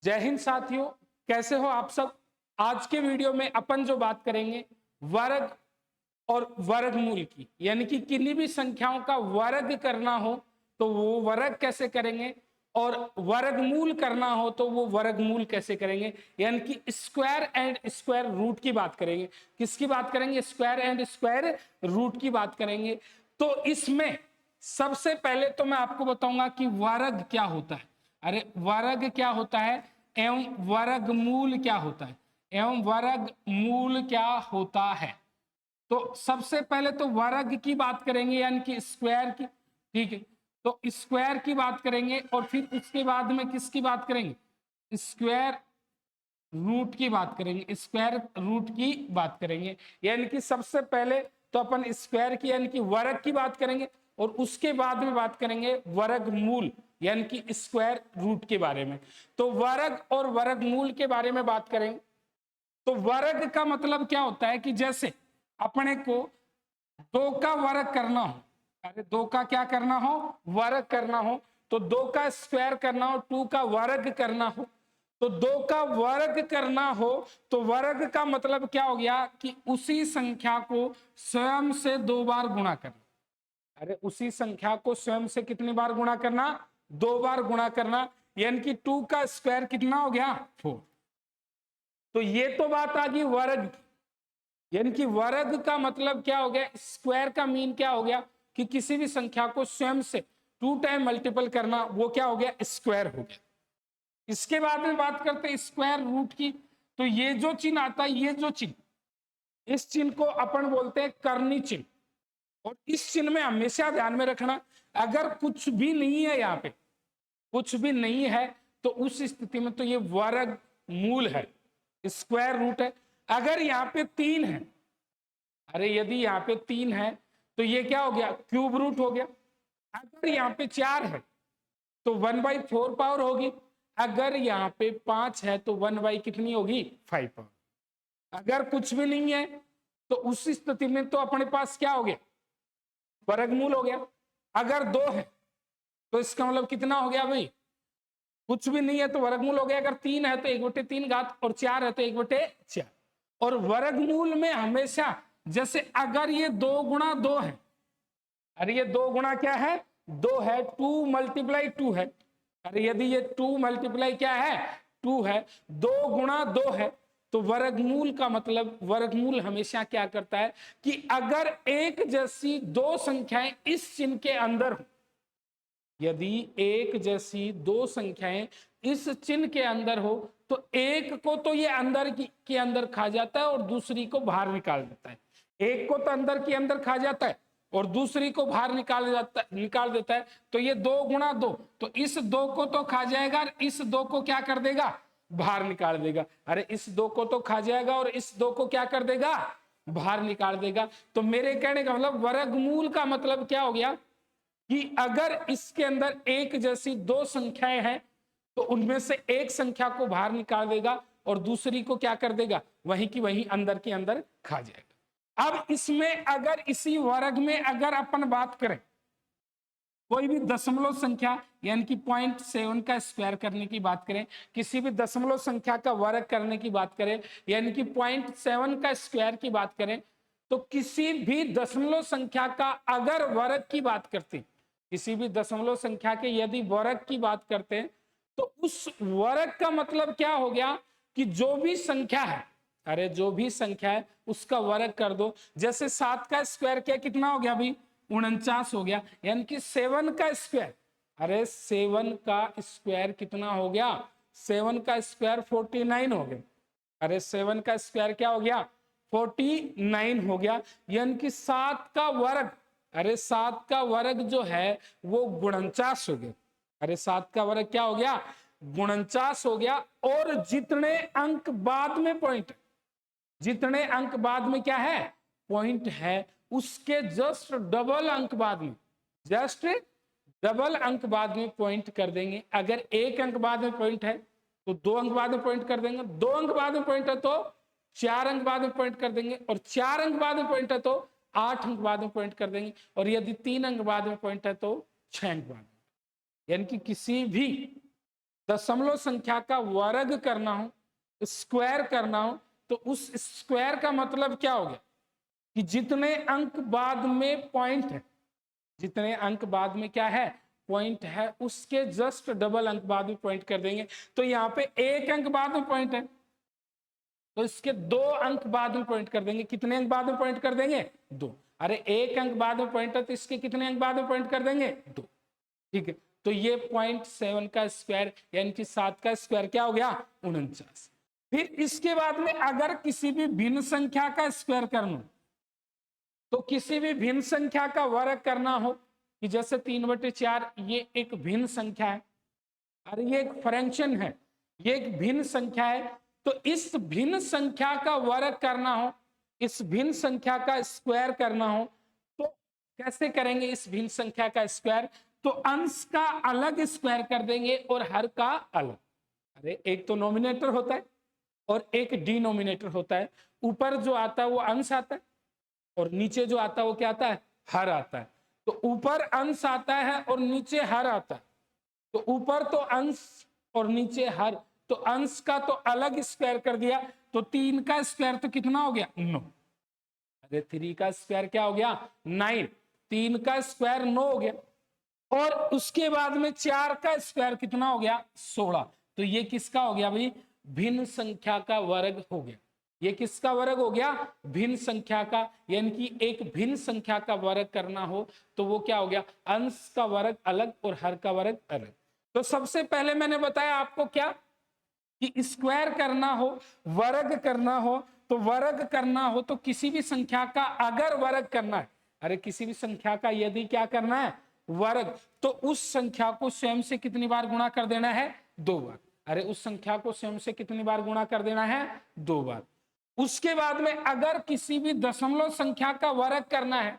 जय हिंद साथियों, कैसे हो आप सब। आज के वीडियो में अपन जो बात करेंगे वर्ग और वर्गमूल की, यानी कि किन्हीं भी संख्याओं का वर्ग करना हो तो वो वर्ग कैसे करेंगे और वर्गमूल करना हो तो वो वर्गमूल कैसे करेंगे, यानी कि स्क्वायर एंड स्क्वायर रूट की बात करेंगे। किसकी बात करेंगे? स्क्वायर एंड स्क्वायर रूट की बात करेंगे। तो इसमें सबसे पहले तो मैं आपको बताऊंगा कि वर्ग क्या होता है। अरे वर्ग क्या होता है एवं वर्गमूल क्या होता है एवं वर्गमूल क्या होता है। तो सबसे पहले तो वर्ग की बात करेंगे, यानी कि स्क्वायर की। ठीक है, तो स्क्वायर की बात करेंगे और फिर उसके बाद में किसकी बात करेंगे? स्क्वायर रूट की बात करेंगे। स्क्वायर रूट की बात करेंगे, यानी कि सबसे पहले तो अपन स्क्वायर की यानी कि वर्ग की बात करेंगे और उसके बाद में बात करेंगे वर्गमूल यानी कि स्क्वायर रूट के बारे में। तो वर्ग और वर्गमूल के बारे में बात करेंगे। तो वर्ग का मतलब क्या होता है कि जैसे अपने को दो का वर्ग करना हो, अरे दो का क्या करना हो? वर्ग करना हो। तो दो का स्क्वायर करना हो, टू का वर्ग करना हो, तो दो का वर्ग करना हो तो वर्ग का मतलब क्या हो गया कि उसी संख्या को स्वयं से दो बार गुणा करना। अरे उसी संख्या को स्वयं से कितनी बार गुणा करना? दो बार गुणा करना, यानी कि टू का स्क्वायर कितना हो गया? 4। तो ये तो बात आ गई वर्ग की। यानी कि वर्ग का मतलब क्या हो गया? स्क्वायर का मीन क्या हो गया कि किसी भी संख्या को स्वयं से 2 टाइम मल्टीपल करना, वो क्या हो गया? स्क्वायर हो गया। इसके बाद में बात करते हैं स्क्वायर रूट की। तो ये जो चिन्ह आता है, ये जो चिन्ह, इस चिन्ह को अपन बोलते हैं करनी चिन्ह। और इस चिन्ह में हमेशा ध्यान में रखना, अगर कुछ भी नहीं है, यहाँ पे कुछ भी नहीं है, तो उस स्थिति में तो ये वर्ग मूल है, स्क्वायर रूट है। अगर यहाँ पे 3 है, अरे यदि यहाँ पे 3 है तो ये क्या हो गया? क्यूब रूट हो गया। अगर यहाँ पे 4 है तो 1/4 पावर होगी। अगर यहाँ पे 5 है तो 1 कितनी होगी? 5 पावर। अगर कुछ भी नहीं है तो उस स्थिति में तो अपने पास क्या हो गया? वर्गमूल हो गया। अगर 2 है तो इसका मतलब कितना हो गया भाई? कुछ भी नहीं है तो वर्गमूल हो गया। अगर 3 है तो 1/3 घात, और 4 है तो 1/4। और वर्गमूल में हमेशा जैसे अगर ये 2 गुणा 2 है, अरे ये 2 गुणा क्या है? 2 है। 2 मल्टीप्लाई 2 है। अरे यदि ये 2 मल्टीप्लाई क्या है? 2 है। 2 गुणा 2 है। तो वर्गमूल का मतलब, वर्गमूल हमेशा क्या करता है कि अगर एक जैसी दो संख्याएं इस चिन्ह के अंदर हो, यदि एक जैसी दो संख्याएं इस चिन्ह के अंदर हो तो एक को तो ये अंदर के अंदर खा जाता है और दूसरी को बाहर निकाल देता है। एक को तो अंदर के अंदर खा जाता है और दूसरी को बाहर निकाल देता है। तो ये 2 गुणा 2, तो इस 2 को तो खा जाएगा और इस 2 को क्या कर देगा? बाहर निकाल देगा। अरे इस 2 को तो खा जाएगा और इस 2 को क्या कर देगा? बाहर निकाल देगा। तो मेरे कहने का मतलब वर्गमूल का मतलब क्या हो गया कि अगर इसके अंदर एक जैसी दो संख्याएं हैं तो उनमें से एक संख्या को बाहर निकाल देगा और दूसरी को क्या कर देगा? वहीं की वहीं अंदर के अंदर खा जाएगा। अब इसमें अगर इसी वर्ग में अगर अपन बात करें कोई भी दशमलव संख्या यानी कि 0.7 का स्क्वायर करने की बात करें, किसी भी दशमलव संख्या का वर्ग करने की बात करें यानी कि 0.7 का स्क्वायर की बात करें, तो किसी भी दशमलव संख्या का अगर वर्ग की बात करते, किसी भी दशमलव संख्या के यदि वर्ग की बात करते हैं तो उस वर्ग का मतलब क्या हो गया कि जो भी संख्या है, अरे जो भी संख्या है उसका वर्ग कर दो। जैसे 7 का स्क्वायर क्या कितना हो गया भाई? 49 हो गया। यानी कि 7 का स्क्वायर, अरे 7 का स्क्वायर कितना हो गया? 7 का स्क्वायर 49 हो गया। अरे 7 का स्क्वायर क्या हो गया? 49 हो गया। यानी कि 7 का वर्ग, अरे 7 का वर्ग जो है वो 49 हो गया। अरे 7 का वर्ग क्या हो गया? 49 हो गया। और जितने अंक बाद में पॉइंट, जितने अंक बाद में क्या है? पॉइंट है, उसके जस्ट डबल अंक बाद में, जस्ट डबल अंक बाद में पॉइंट कर देंगे। अगर एक अंक बाद में पॉइंट है तो 2 अंक बाद में पॉइंट कर देंगे, 2 अंक बाद में पॉइंट है तो 4 अंक बाद में पॉइंट कर देंगे, और 4 अंक बाद में पॉइंट है तो 8 अंक बाद में पॉइंट कर देंगे, और यदि 3 अंक बाद में पॉइंट है तो 6 अंक बाद में। यानी कि किसी भी दशमलव संख्या का वर्ग करना हो, स्क्वायर करना हो, तो उस स्क्वायर का मतलब क्या हो गया कि जितने अंक बाद में पॉइंट है, जितने अंक बाद में क्या है, पॉइंट है, उसके जस्ट डबल अंक बाद में पॉइंट कर देंगे। तो यहाँ पे एक अंक बाद में पॉइंट है, तो इसके दो अंक बाद में पॉइंट कर देंगे। कितने अंक बाद में पॉइंट कर देंगे? दो। अरे एक अंक बाद में पॉइंट है तो इसके कितने अंक बाद में पॉइंट कर देंगे? दो। ठीक है, तो ये 0.7 का स्क्वायर यानी कि 7 का स्क्वायर क्या हो गया? 49। फिर इसके बाद में अगर किसी भी भिन्न संख्या का स्क्वायर करना, तो किसी भी भिन्न संख्या का वर्ग करना हो, कि जैसे 3/4 ये एक भिन्न संख्या है, अरे ये एक फ्रैक्शन है, ये एक भिन्न संख्या है, तो इस भिन्न संख्या का वर्ग करना हो, इस भिन्न संख्या का स्क्वायर करना हो, तो कैसे करेंगे इस भिन्न संख्या का स्क्वायर? तो अंश का अलग स्क्वायर कर देंगे और हर का अलग। अरे एक तो नोमिनेटर होता है और एक डिनोमिनेटर होता है। ऊपर जो आता है वो अंश आता है और नीचे जो आता है वो क्या आता है? हर आता है। तो ऊपर अंश आता है और नीचे हर आता है। तो ऊपर तो अंश और नीचे हर, तो अंश का तो अलग स्क्वायर कर दिया, तो 3 का स्क्वायर तो कितना हो गया? 9। अरे 3 का स्क्वायर क्या हो गया? 9। 3 का स्क्वायर 9 हो गया, और उसके बाद में 4 का स्क्वायर कितना हो गया? 16। तो ये किसका हो गया भाई? भिन्न संख्या का वर्ग हो गया। ये किसका वर्ग हो गया? भिन्न संख्या का। यानी कि एक भिन्न संख्या का वर्ग करना हो तो वो क्या हो गया? अंश का वर्ग अलग और हर का वर्ग अलग। तो सबसे पहले मैंने बताया आपको क्या, कि स्क्वायर करना हो, वर्ग करना हो, तो वर्ग करना हो तो किसी भी संख्या का अगर वर्ग करना है, अरे किसी भी संख्या का यदि क्या करना है? वर्ग, तो उस संख्या को स्वयं से कितनी बार गुणा कर देना है? 2 बार। अरे उस संख्या को स्वयं से कितनी बार गुणा कर देना है? 2 बार। उसके बाद में अगर किसी भी दशमलव संख्या का वर्ग करना है,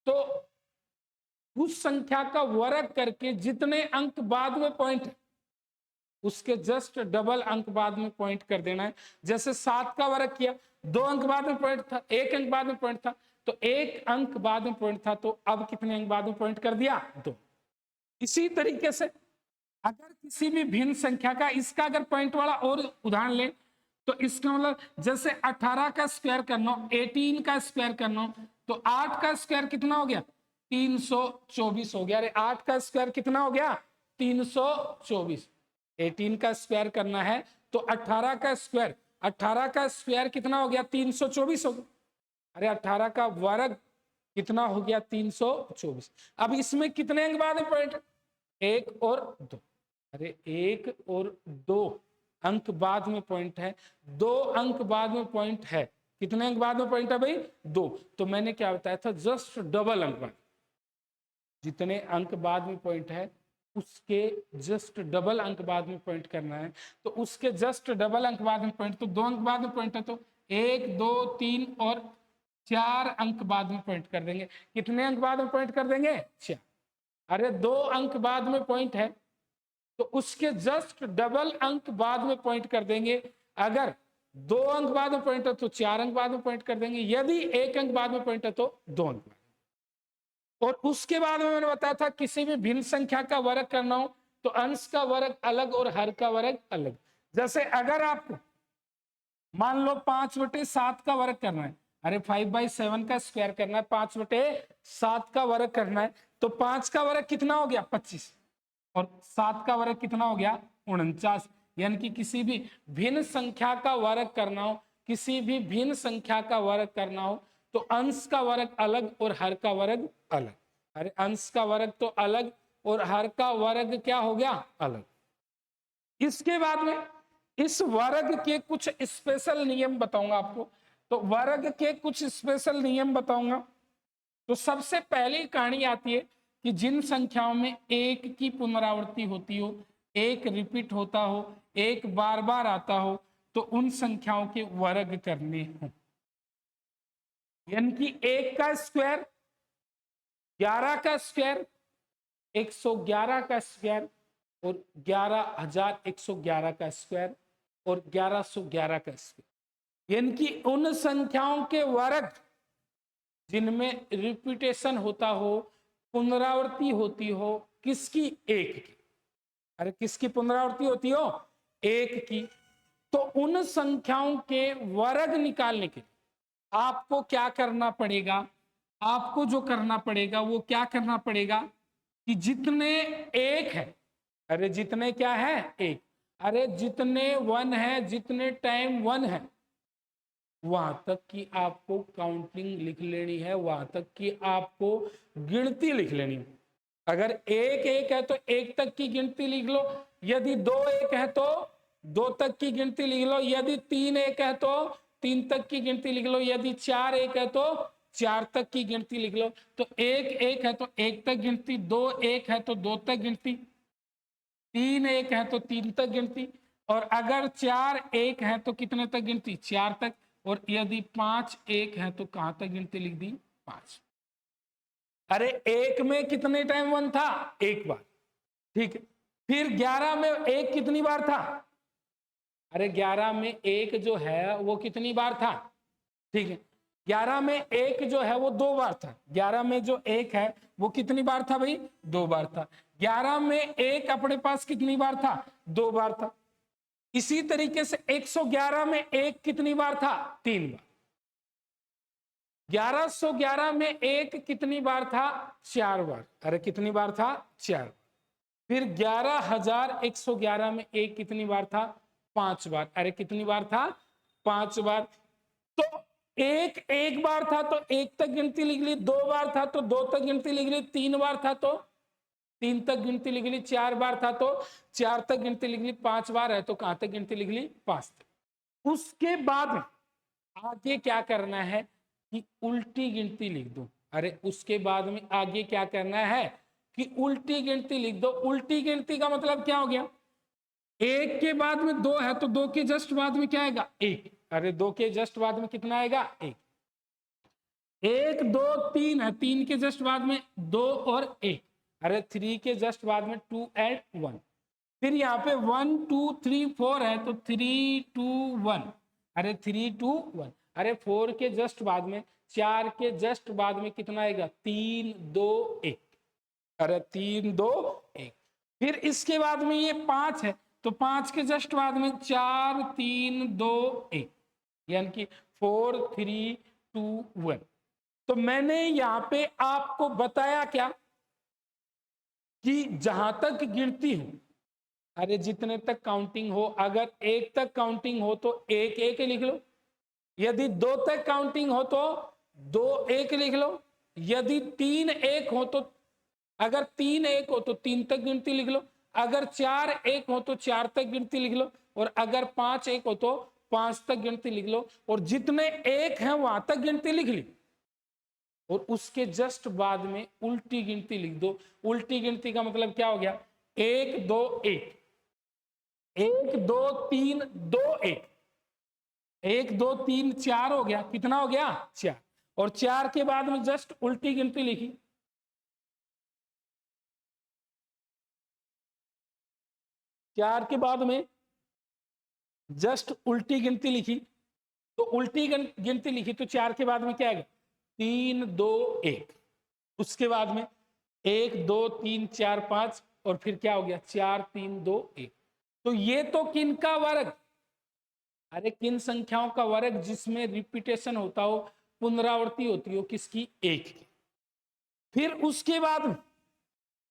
तो उस संख्या का वर्ग करके जितने अंक बाद में पॉइंट है उसके जस्ट डबल अंक बाद में पॉइंट कर देना है। जैसे 7 का वर्ग किया, 2 अंक बाद में पॉइंट था, 1 अंक बाद में पॉइंट था, तो 1 अंक बाद में पॉइंट था, तो अब कितने अंक बाद में पॉइंट कर दिया? 2। इसी तरीके से अगर किसी भी भिन्न संख्या का, इसका अगर पॉइंट वाला और उदाहरण ले, तो इसका मतलब जैसे 18 का स्क्वायर करना हो, 18 का स्क्वायर करना हो, तो 8 का स्क्वायर कितना हो गया? 324 हो गया। अरे 8 का स्क्वायर कितना हो गया? 324। 18 का स्क्वायर करना है तो 18 का स्क्वायर, 18 का स्क्वायर कितना हो गया? 324 हो गया। अरे 18 का वर्ग कितना हो गया? 324। अब इसमें कितने अंक बाद में पॉइंट? 1 और 2। अरे 1 और 2 अंक बाद में पॉइंट है, 2 अंक बाद में पॉइंट है। कितने अंक बाद में पॉइंट है भाई? 2। तो मैंने क्या बताया था? जस्ट डबल अंक बाद, जितने अंक बाद में पॉइंट है उसके जस्ट डबल अंक बाद में पॉइंट करना है। तो उसके जस्ट डबल अंक बाद में पॉइंट, तो 2 अंक बाद में पॉइंट है, तो 1 2 3 और 4 अंक बाद में पॉइंट कर देंगे। कितने अंक बाद में पॉइंट कर देंगे? 4। अरे 2 अंक बाद में पॉइंट है तो उसके जस्ट डबल अंक बाद में पॉइंट कर देंगे। अगर 2 अंक बाद में पॉइंट है तो 4 अंक बाद में पॉइंट कर देंगे। यदि 1 अंक बाद में पॉइंट है तो 2 अंक बाद। और उसके बाद में मैंने बताया था किसी भी भिन्न संख्या का वर्ग करना हो तो अंश का वर्ग अलग और हर का वर्ग अलग। जैसे अगर आपको मान लो 5/7 का वर्ग करना है, अरे 5/7 का स्क्वायर करना है, 5/7 का वर्ग करना है, तो 5 का वर्ग कितना हो गया? 25, और 7 का वर्ग कितना हो गया? 49। यानी कि किसी भी भिन्न संख्या का वर्ग करना हो, किसी भी भिन्न संख्या का वर्ग करना हो तो अंश का वर्ग अलग और हर का वर्ग अलग। अरे अंश का वर्ग तो अलग और हर का वर्ग क्या हो गया? अलग। इसके बाद में इस वर्ग के कुछ स्पेशल नियम बताऊंगा आपको। तो वर्ग के कुछ स्पेशल नियम बताऊंगा। तो सबसे पहली कहानी आती है कि जिन संख्याओं में एक की पुनरावृत्ति होती हो, एक रिपीट होता हो, एक बार बार आता हो, तो उन संख्याओं के वर्ग करने हों। यानी कि 1 का स्क्वायर, 11 का स्क्वायर, 111 का स्क्वायर और 11,111 का स्क्वायर और 1111 का स्क्वायर। यानी कि उन संख्याओं के वर्ग जिनमें रिपीटेशन होता हो, पुनरावृत्ति होती हो, किसकी? एक की। अरे किसकी पुनरावृत्ति होती हो? एक की। तो उन संख्याओं के वर्ग निकालने के लिए आपको क्या करना पड़ेगा? आपको जो करना पड़ेगा वो क्या करना पड़ेगा कि जितने एक है, अरे जितने क्या है? एक। अरे जितने वन है, जितने टाइम वन है, वहां तक की आपको काउंटिंग लिख लेनी है, वहां तक की आपको गिनती लिख लेनी है। अगर एक एक है तो एक तक की गिनती लिख लो, यदि दो एक है तो दो तक की गिनती लिख लो, यदि तीन एक है तो तीन तक की गिनती लिख लो, यदि चार एक है तो चार तक की गिनती लिख लो। तो एक एक है तो एक तक गिनती, दो एक है तो दो तक गिनती, तीन एक है तो तीन तक गिनती, और अगर चार एक है तो कितने तक गिनती? चार तक। और यदि पांच एक है तो कहां तक गिनती लिख दी? पांच। अरे एक में कितने टाइम वन था? एक बार, ठीक है। फिर 11 में एक कितनी बार था? अरे 11 में एक जो है वो कितनी बार था? ठीक है, 11 में एक जो है वो दो बार था। 11 में जो एक है वो कितनी बार था भाई? दो बार था। 11 में एक अपने पास कितनी बार था? दो बार था। इसी तरीके से 111 में एक कितनी बार था? तीन बार। 1111 में एक कितनी बार था? चार बार। अरे कितनी बार था? चार। फिर 11111 में एक कितनी बार था? पांच बार। अरे कितनी बार था? पांच बार। तो एक एक बार था तो एक तक गिनती लिख ली, दो बार था तो दो तक गिनती लिख ली, तीन बार था तो तीन तक गिनती लिख ली, चार बार था तो चार तक गिनती लिख ली, पांच बार है तो कहां तक गिनती लिख ली? पांच तक। उसके बाद आगे क्या करना है कि उल्टी गिनती लिख दो। अरे उसके बाद में आगे क्या करना है कि उल्टी गिनती लिख दो। उल्टी गिनती का मतलब क्या हो गया? एक के बाद में दो है तो दो के जस्ट बाद में क्या आएगा? एक। अरे दो के जस्ट बाद में कितना आएगा? एक। एक दो तीन है, तीन के जस्ट बाद में दो और एक। अरे थ्री के जस्ट बाद में टू एंड वन। फिर यहाँ पे वन टू थ्री फोर है तो थ्री टू वन। अरे थ्री टू वन। अरे फोर के जस्ट बाद में, चार के जस्ट बाद में कितना आएगा? तीन दो एक। अरे तीन दो एक। फिर इसके बाद में ये पांच है तो पांच के जस्ट बाद में चार तीन दो एक, यानी कि फोर थ्री टू वन। तो मैंने यहां पे आपको बताया क्या कि जहां तक गिनती हो, अरे जितने तक काउंटिंग हो, अगर एक तक काउंटिंग हो तो एक एक लिख लो, यदि दो तक काउंटिंग हो तो दो एक लिख लो, यदि तीन एक हो तो, अगर तीन एक हो तो तीन तक गिनती लिख लो, अगर चार एक हो तो चार तक गिनती लिख लो, और अगर पांच एक हो तो पांच तक गिनती लिख लो। और जितने एक हैं वहां तक गिनती लिख ली, और उसके जस्ट बाद में उल्टी गिनती लिख दो। उल्टी गिनती का मतलब क्या हो गया? एक दो एक, एक दो तीन दो एक, एक दो तीन चार हो गया। कितना हो गया? चार। और चार के बाद में जस्ट उल्टी गिनती लिखी, चार के बाद में जस्ट उल्टी गिनती लिखी, तो उल्टी गिनती लिखी तो चार के बाद में क्या आएगा? तीन दो एक। उसके बाद में एक दो तीन चार पांच, और फिर क्या हो गया? चार तीन दो एक। तो ये तो किन का वर्ग? अरे किन संख्याओं का वर्ग जिसमें रिपीटेशन होता हो, पुनरावृत्ति होती हो, किसकी? एक की। फिर उसके बाद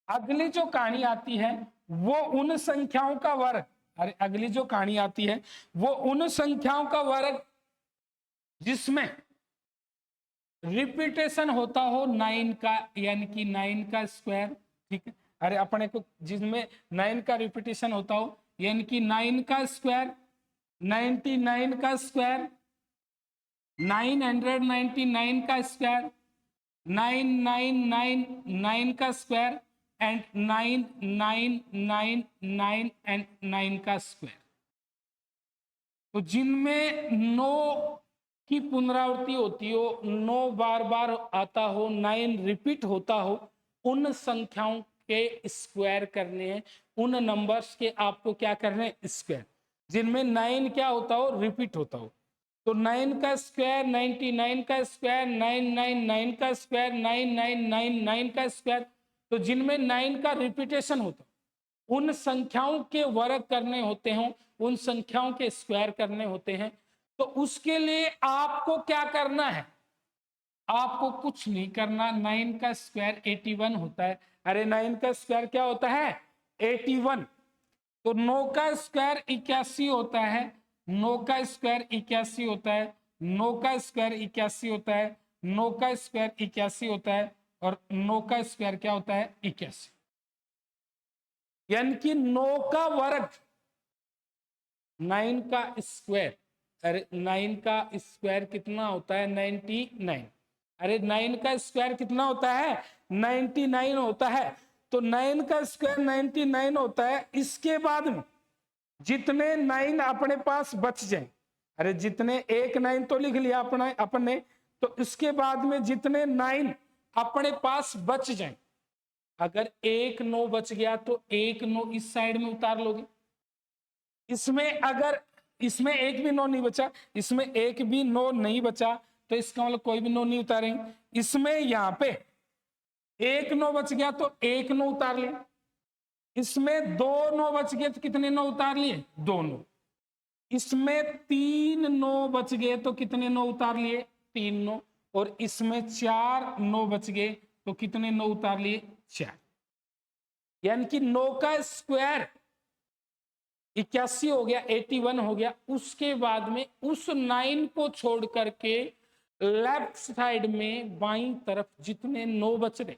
अगली जो कहानी आती है वो उन संख्याओं का वर्ग, अरे अगली जो कहानी आती है वो उन संख्याओं का वर्ग जिसमें रिपीटेशन होता हो नाइन का, यानी कि नाइन का स्क्वायर। ठीक है, अरे अपने को जिसमें नाइन का रिपीटेशन होता हो, यानी कि नाइन का स्क्वायर, 99 का स्क्वायर, 999 का स्क्वायर, 9999 का स्क्वायर, एंड 9999 एंड 9 का स्क्वायर। तो जिनमें नो की पुनरावृत्ति होती हो, नो बार बार आता हो, 9 रिपीट होता हो, उन संख्याओं के स्क्वायर करने हैं। उन नंबर्स के आपको क्या करने हैं? स्क्वायर। जिनमें 9 क्या होता हो? रिपीट होता हो। तो 9 का स्क्वायर, 99 का स्क्वायर, 999 का स्क्वायर, 9999 का स्क्वायर। तो जिनमें 9 का रिपीटेशन होता, उन संख्याओं के वर्ग करने होते हैं, उन संख्याओं के स्क्वायर करने होते हैं, तो उसके लिए आपको क्या करना है? आपको कुछ नहीं करना। 9 का स्क्वायर 81 होता है। अरे 9 का स्क्वायर क्या होता है? 81। तो 9 का स्क्वायर 81 होता है। 9 का स्क्वायर 81 होता है। 9 का स्क्वायर 81 होता है। 9 का स्क्वायर 81 होता है। और 9 का स्क्वायर क्या होता है? 81। यानी कि 9 का वर्ग 9 का स्क्वायर। अरे 9 का स्क्वायर कितना होता है? 99। अरे 9 का स्क्वायर कितना होता है? 99 होता है। तो 9 का स्क्वायर 99 होता है। इसके बाद में जितने 9 अपने पास बच जाए, अरे जितने एक 9 तो लिख लिया अपने, तो इसके बाद में जितने 9 अपने पास बच जाए, अगर एक 9 बच गया तो एक 9 इस साइड में उतार लोगे। इसमें अगर इसमें एक भी 9 नहीं बचा, इसमें एक भी 9 नहीं बचा, तो इसका मतलब कोई भी 9 नहीं उतारेंगे। इसमें यहां पे एक 9 बच गया तो एक 9 उतार लिया। इसमें 2 9 बच गए तो कितने 9 उतार लिए? 2 9। इसमें 3 9 बच गए तो कितने 9 उतार लिए? 3 9। और इसमें 4 9 बच गए तो कितने 9 उतार लिए? 4। यानी कि 9 का स्क्वायर 81 हो गया, 81 हो गया। उसके बाद में उस 9 को छोड़ करके लेफ्ट साइड में बाईं तरफ जितने 9 बच रहे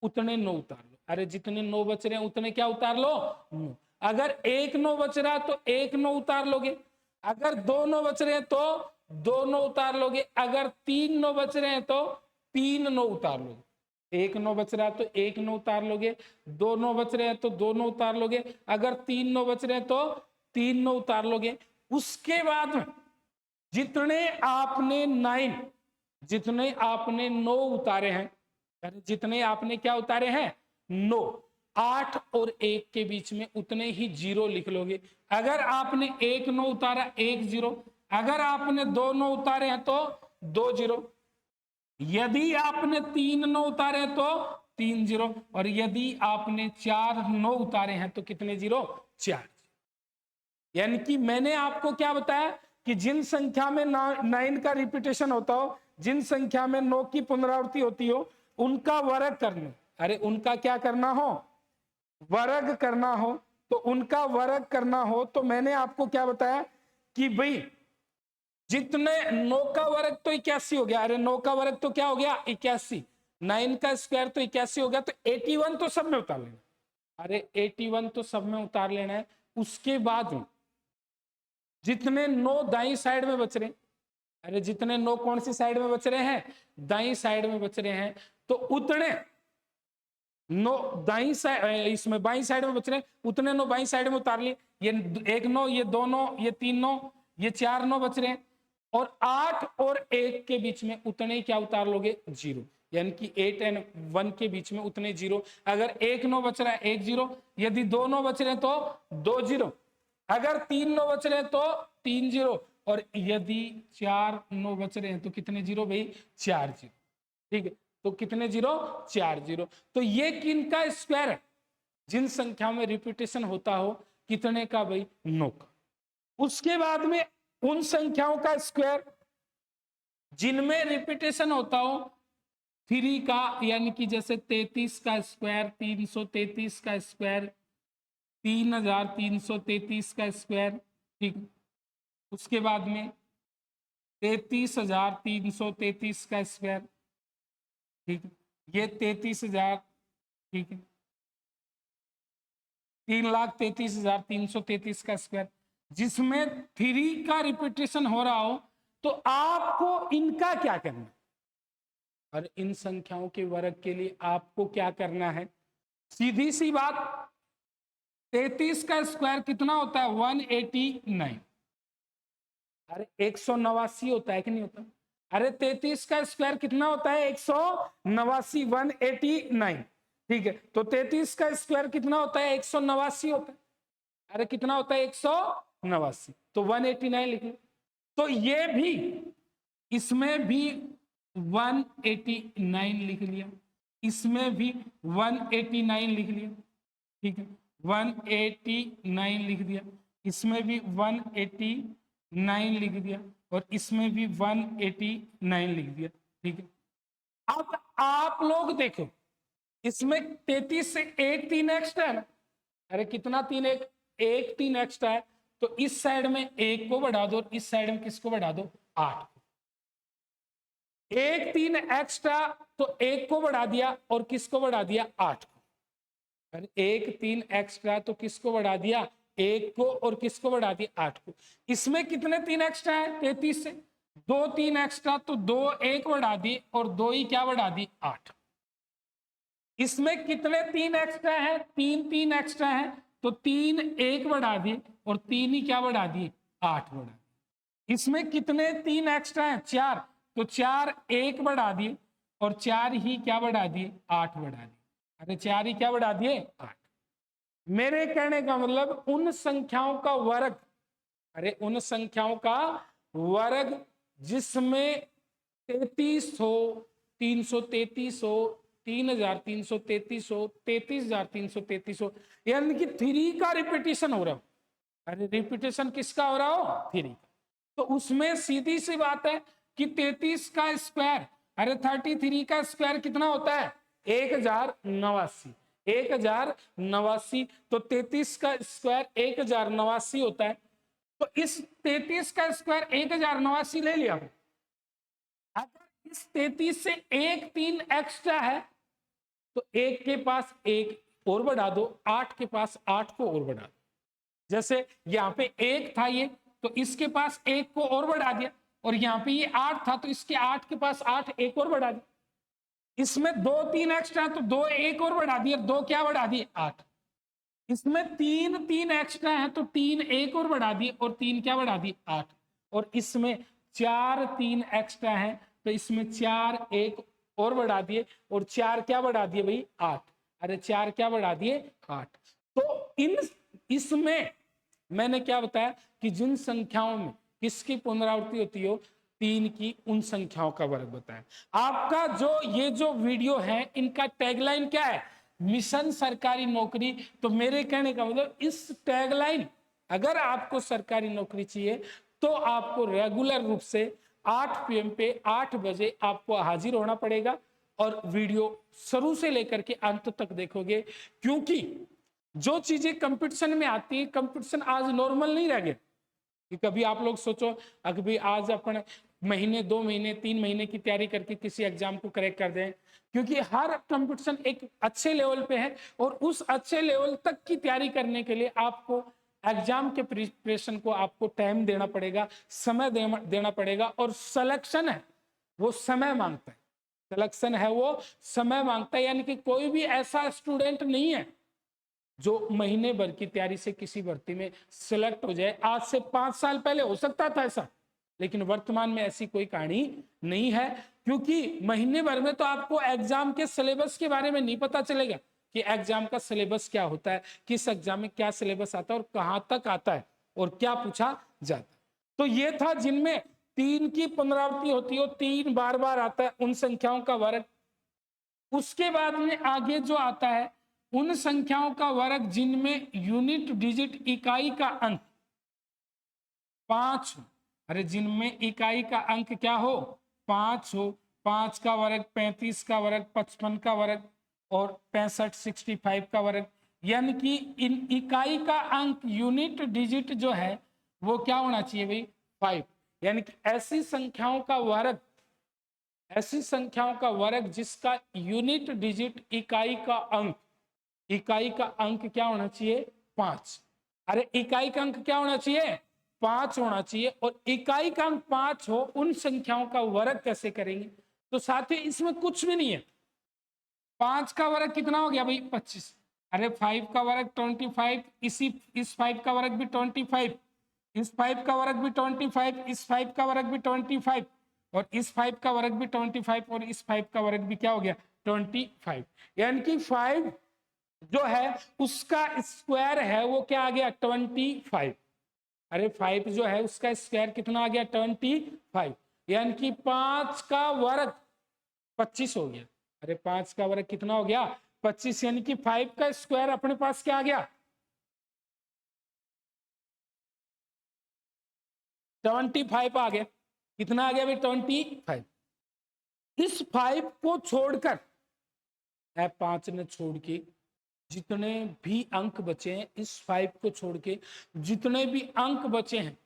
उतने 9 उतार लो। अरे जितने 9 बच रहे हैं उतने क्या उतार लो? 9। अगर एक 9 बच रहा तो एक 9 उतार लोगे। अगर 2 9 बच रहे हैं तो 2 9 उतार लोगे। अगर 3 9 बच रहे हैं तो 3 9 उतार लोगे। एक 9 बच रहा है तो एक 9 उतार लोगे। 2 9 बच रहे हैं तो 2 9 उतार लोगे। अगर 3 9 बच रहे हैं तो 3 9 उतार लोगे। उसके बाद जितने आपने 9 उतारे हैं, जितने आपने क्या उतारे हैं? 9। 8 और 1 के बीच में उतने ही 0 लिख लोगे। अगर आपने एक 9 उतारा 1 0, अगर आपने 2 9 उतारे हैं तो 2 0, यदि आपने 3 9 उतारे तो 3 0, और यदि आपने 4 9 उतारे हैं तो कितने 0? 4। यानी कि मैंने आपको क्या बताया कि जिन संख्या में 9 का रिपीटेशन होता हो, जिन संख्या में 9 की पुनरावृत्ति होती हो, उनका वर्ग करना। अरे उनका क्या करना हो? वर्ग करना हो। तो उनका वर्ग करना हो तो मैंने आपको क्या बताया कि भाई जितने 9 का वर्ग तो 81 हो गया। अरे 9 का वर्ग तो क्या हो गया? 81। 9 का स्क्वायर तो 81 हो गया, तो 81 तो सब में उतार लेना। अरे 81 तो सब में उतार लेना है। उसके बाद जितने 9 दाई साइड में बच रहे, अरे जितने 9 कौन सी साइड में बच रहे हैं? दाई साइड में बच रहे हैं। तो उतने 9 दाई साइड, इसमें बाई साइड में बच रहे हैं, उतने 9 बाई साइड में उतार लिए। ये एक 9, ये 2 9, ये 3 9, ये 4 9 बच रहे हैं। और 8 और 1 के बीच में उतने क्या उतार लोगे? 0। यानी कि 8 एंड 1 के बीच में उतने 0। अगर एक 9 बच रहा है 1 0, यदि 2 9 बच रहे हैं तो 2 0, अगर 3 9 बच रहे हैं तो 3 0, और यदि 4 9 बच रहे हैं तो कितने 0 भाई? 4 0। ठीक है, तो कितने 0? 4 0। तो ये किनका स्क्वायर है? जिन संख्याओं में रिपीटेशन होता हो, कितने का भाई? 9 का। उसके बाद में उन संख्याओं का स्क्वायर जिनमें रिपीटेशन होता हो 3 का, यानी कि जैसे 33 का स्क्वायर, 333 का स्क्वायर, 3333 का स्क्वायर। ठीक, उसके बाद में 33333 का स्क्वायर। ठीक, ये 33,000। ठीक है, 3,33,333 का स्क्वायर, जिसमें 3 का रिपीटेशन हो रहा हो, तो आपको इनका क्या करना? और इन संख्याओं के वर्ग के लिए आपको क्या करना है? सीधी सी बात, 33 का स्क्वायर कितना होता है? 189। अरे 189 होता है कि नहीं होता? अरे 33 का स्क्वायर कितना होता है? 189, 189। ठीक है, तो 33 का स्क्वायर कितना होता है? 189 होता है। अरे कितना होता है? 189, तो 189 लिख लो। तो ये भी, इसमें भी 189 लिख लिया, इसमें भी 189 लिख लिया। ठीक है, 189 लिख दिया, इसमें भी 189 लिख दिया और इसमें भी 189 लिख दिया। ठीक है, अब आप लोग देखो, इसमें 33 से एक 3 एक्स्ट्रा है ना, अरे कितना 3 एक 3 एक्स्ट्रा है, तो इस साइड में 1 को बढ़ा दो और इस साइड में किसको बढ़ा दो, 8 को। एक 3 एक्स्ट्रा तो 1 को बढ़ा दिया और किसको बढ़ा दिया, 8 को। अरे एक 3 एक्स्ट्रा तो किसको बढ़ा दिया, 1 को और किसको बढ़ा दिया, 8 को। इसमें कितने 3 एक्स्ट्रा है, 33 से 2 3 एक्स्ट्रा तो 2 1 बढ़ा दी और 2 ही क्या बढ़ा दी, 8। इसमें कितने 3 एक्स्ट्रा है, 3 3 एक्स्ट्रा है तो 3 1 बढ़ा दिए और 3 ही क्या बढ़ा दिए, 8 बढ़ा दिए। इसमें कितने 3 एक्स्ट्रा है, 4, तो 4 1 बढ़ा दिए और 4 ही क्या बढ़ा दिए, 8 बढ़ा दिए। अरे 4 ही क्या बढ़ा दिए, 8। मेरे कहने का मतलब उन संख्याओं का वर्ग, अरे उन संख्याओं का वर्ग जिसमें 33 हो, 333 हो, 3333 हो, 33333 हो, यानी कि 3 का रिपीटेशन हो रहा हो। अरे रिपीटेशन किसका हो रहा हो, 3 का। तो उसमें सीधी सी बात है कि 33 का स्क्वायर, अरे 33 का स्क्वायर कितना होता है, 1089। 1089 तो 33 का स्क्वायर 1089 होता है। तो इस 33 का स्क्वायर 1089 ले लिया। अगर इस 33 से एक 3 एक्स्ट्रा है तो 1 के पास 1 और बढ़ा दो, 8 के पास 8 को और बढ़ा दो। जैसे यहाँ पे 1 था ये, तो इसके पास 1 को और बढ़ा दिया और यहाँ पे ये 8 था तो इसके 8 के पास 8 1 और बढ़ा दिया। इसमें 2 3 एक्स्ट्रा तो 2 1 और बढ़ा दिया, 2 क्या बढ़ा दिए, 8। इसमें 3 3 एक्स्ट्रा है तो 3 1 और बढ़ा दिए और 3 क्या बढ़ा दिए, 8। और इसमें 4 3 एक्स्ट्रा है तो इसमें 4 1 और बढ़ा दिए और 4 क्या बढ़ा दिए भाई, 8। अरे 4 क्या बढ़ा दिए, 8। तो इसमें मैंने क्या बताया कि जिन संख्याओं में किसकी पुनरावृत्ति होती हो, 3 की, उन संख्याओं का वर्ग बताया। आपका जो ये जो वीडियो है इनका टैगलाइन क्या है, मिशन सरकारी नौकरी। तो मेरे कहने का मतलब इस टैगलाइन, अगर आपको सरकारी नौकरी चाहिए तो आपको रेगुलर रूप से 8 PM पे 8 बजे आपको हाजिर होना पड़ेगा और वीडियो शुरू से लेकर के अंत तक देखोगे, क्योंकि जो चीजें कंपटीशन में आती है, कंपटीशन आज नॉर्मल नहीं रह गया कि कभी आप लोग सोचो अभी आज अपन महीने 2 महीने 3 महीने की तैयारी करके किसी एग्जाम को क्रैक कर दें, क्योंकि हर कंपटीशन एक अच्छे लेवल पे है और उस अच्छे लेवल तक की तैयारी करने के लिए आपको एग्जाम के प्रिपरेशन को आपको टाइम देना पड़ेगा, समय देना पड़ेगा। और सिलेक्शन है वो समय मांगता है, सिलेक्शन है वो समय मांगता है। यानी कि कोई भी ऐसा स्टूडेंट नहीं है जो महीने भर की तैयारी से किसी भर्ती में सिलेक्ट हो जाए। आज से 5 साल पहले हो सकता था ऐसा, लेकिन वर्तमान में ऐसी कोई कहानी नहीं है, क्योंकि महीने भर में तो आपको एग्जाम के सिलेबस के बारे में नहीं पता चलेगा कि एग्जाम का सिलेबस क्या होता है, किस एग्जाम में क्या सिलेबस आता है और कहां तक आता है और क्या पूछा जाता है। तो ये था जिनमें 3 की पुनरावृत्ति होती है, 3 बार बार आता है, उन संख्याओं का वर्ग। उसके बाद में आगे जो आता है उन संख्याओं का वर्ग जिनमें यूनिट डिजिट इकाई का अंक 5 हो। अरे जिनमें इकाई का अंक क्या हो, 5 हो। 5 का वर्ग, 35 का वर्ग, 55 का वर्ग और 65 65 का वर्ग। यानी कि इन इकाई का अंक यूनिट डिजिट जो है वो क्या होना चाहिए भाई, 5। यानी कि ऐसी संख्याओं का वर्ग, ऐसी संख्याओं का वर्ग जिसका यूनिट डिजिट इकाई का अंक, इकाई का अंक क्या होना चाहिए, 5। अरे इकाई का अंक क्या होना चाहिए, 5 होना चाहिए। और इकाई का अंक 5 हो, उन संख्याओं का वर्ग कैसे करेंगे, तो साथ ही इसमें कुछ भी नहीं है। 5 का वर्ग कितना हो गया भाई, 25। अरे 5 का वर्ग 25, इस 5 का वर्ग भी 25, इस 5 का वर्ग भी 25, इस 5 का वर्ग भी 25 और इस 5 का वर्ग भी 25 और इस 5 का वर्ग भी क्या हो गया, 25। यानी कि 5 जो है उसका स्क्वायर है वो क्या आ गया, 25। अरे 5 जो है उसका स्क्वायर कितना आ गया, 25। यानी कि 5 का वर्ग 25 हो गया। अरे 5 का वर्ग कितना हो गया, 25। यानी कि 5 का स्क्वायर अपने पास क्या आ गया, 25 आ गया। कितना आ गया भाई? 25। इस 5 को छोड़कर, 5 ने छोड़ के जितने भी अंक बचे हैं, इस 5 को छोड़ के जितने भी अंक बचे हैं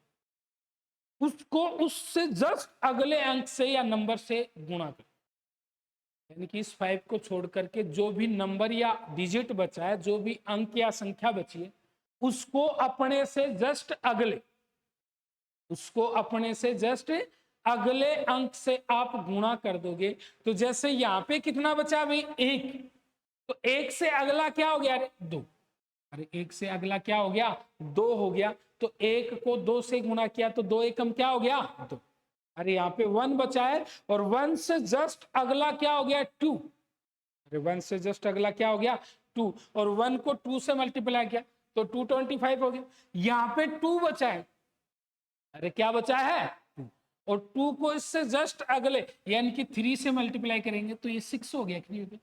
उसको उससे जस्ट अगले अंक से या नंबर से गुणा कर। यानी कि इस 5 को छोड़ करके जो भी नंबर या डिजिट बचा है, जो भी अंक या संख्या बची है, उसको अपने से जस्ट अगले, उसको अपने से जस्ट अगले अंक से आप गुणा कर दोगे। तो जैसे यहां पे कितना बचा भाई? 1। तो 1 से अगला क्या हो गया? अरे 2। अरे 1 से अगला क्या हो गया? 2 हो गया। तो 1 को 2 से गुणा किया तो 2 एकम क्या हो गया? 2। अरे यहाँ पे 1 बचा है और 1 से जस्ट अगला क्या हो गया? 2। अरे 1 से जस्ट अगला क्या हो गया? 2। और 1 को 2 से मल्टीप्लाई किया तो 225 हो गया। यहाँ पे 2 बचा है। अरे क्या बचा है? 2। और 2 को इससे जस्ट अगले यानी कि 3 से मल्टीप्लाई करेंगे तो ये 6 हो गया। कितनी हो गई?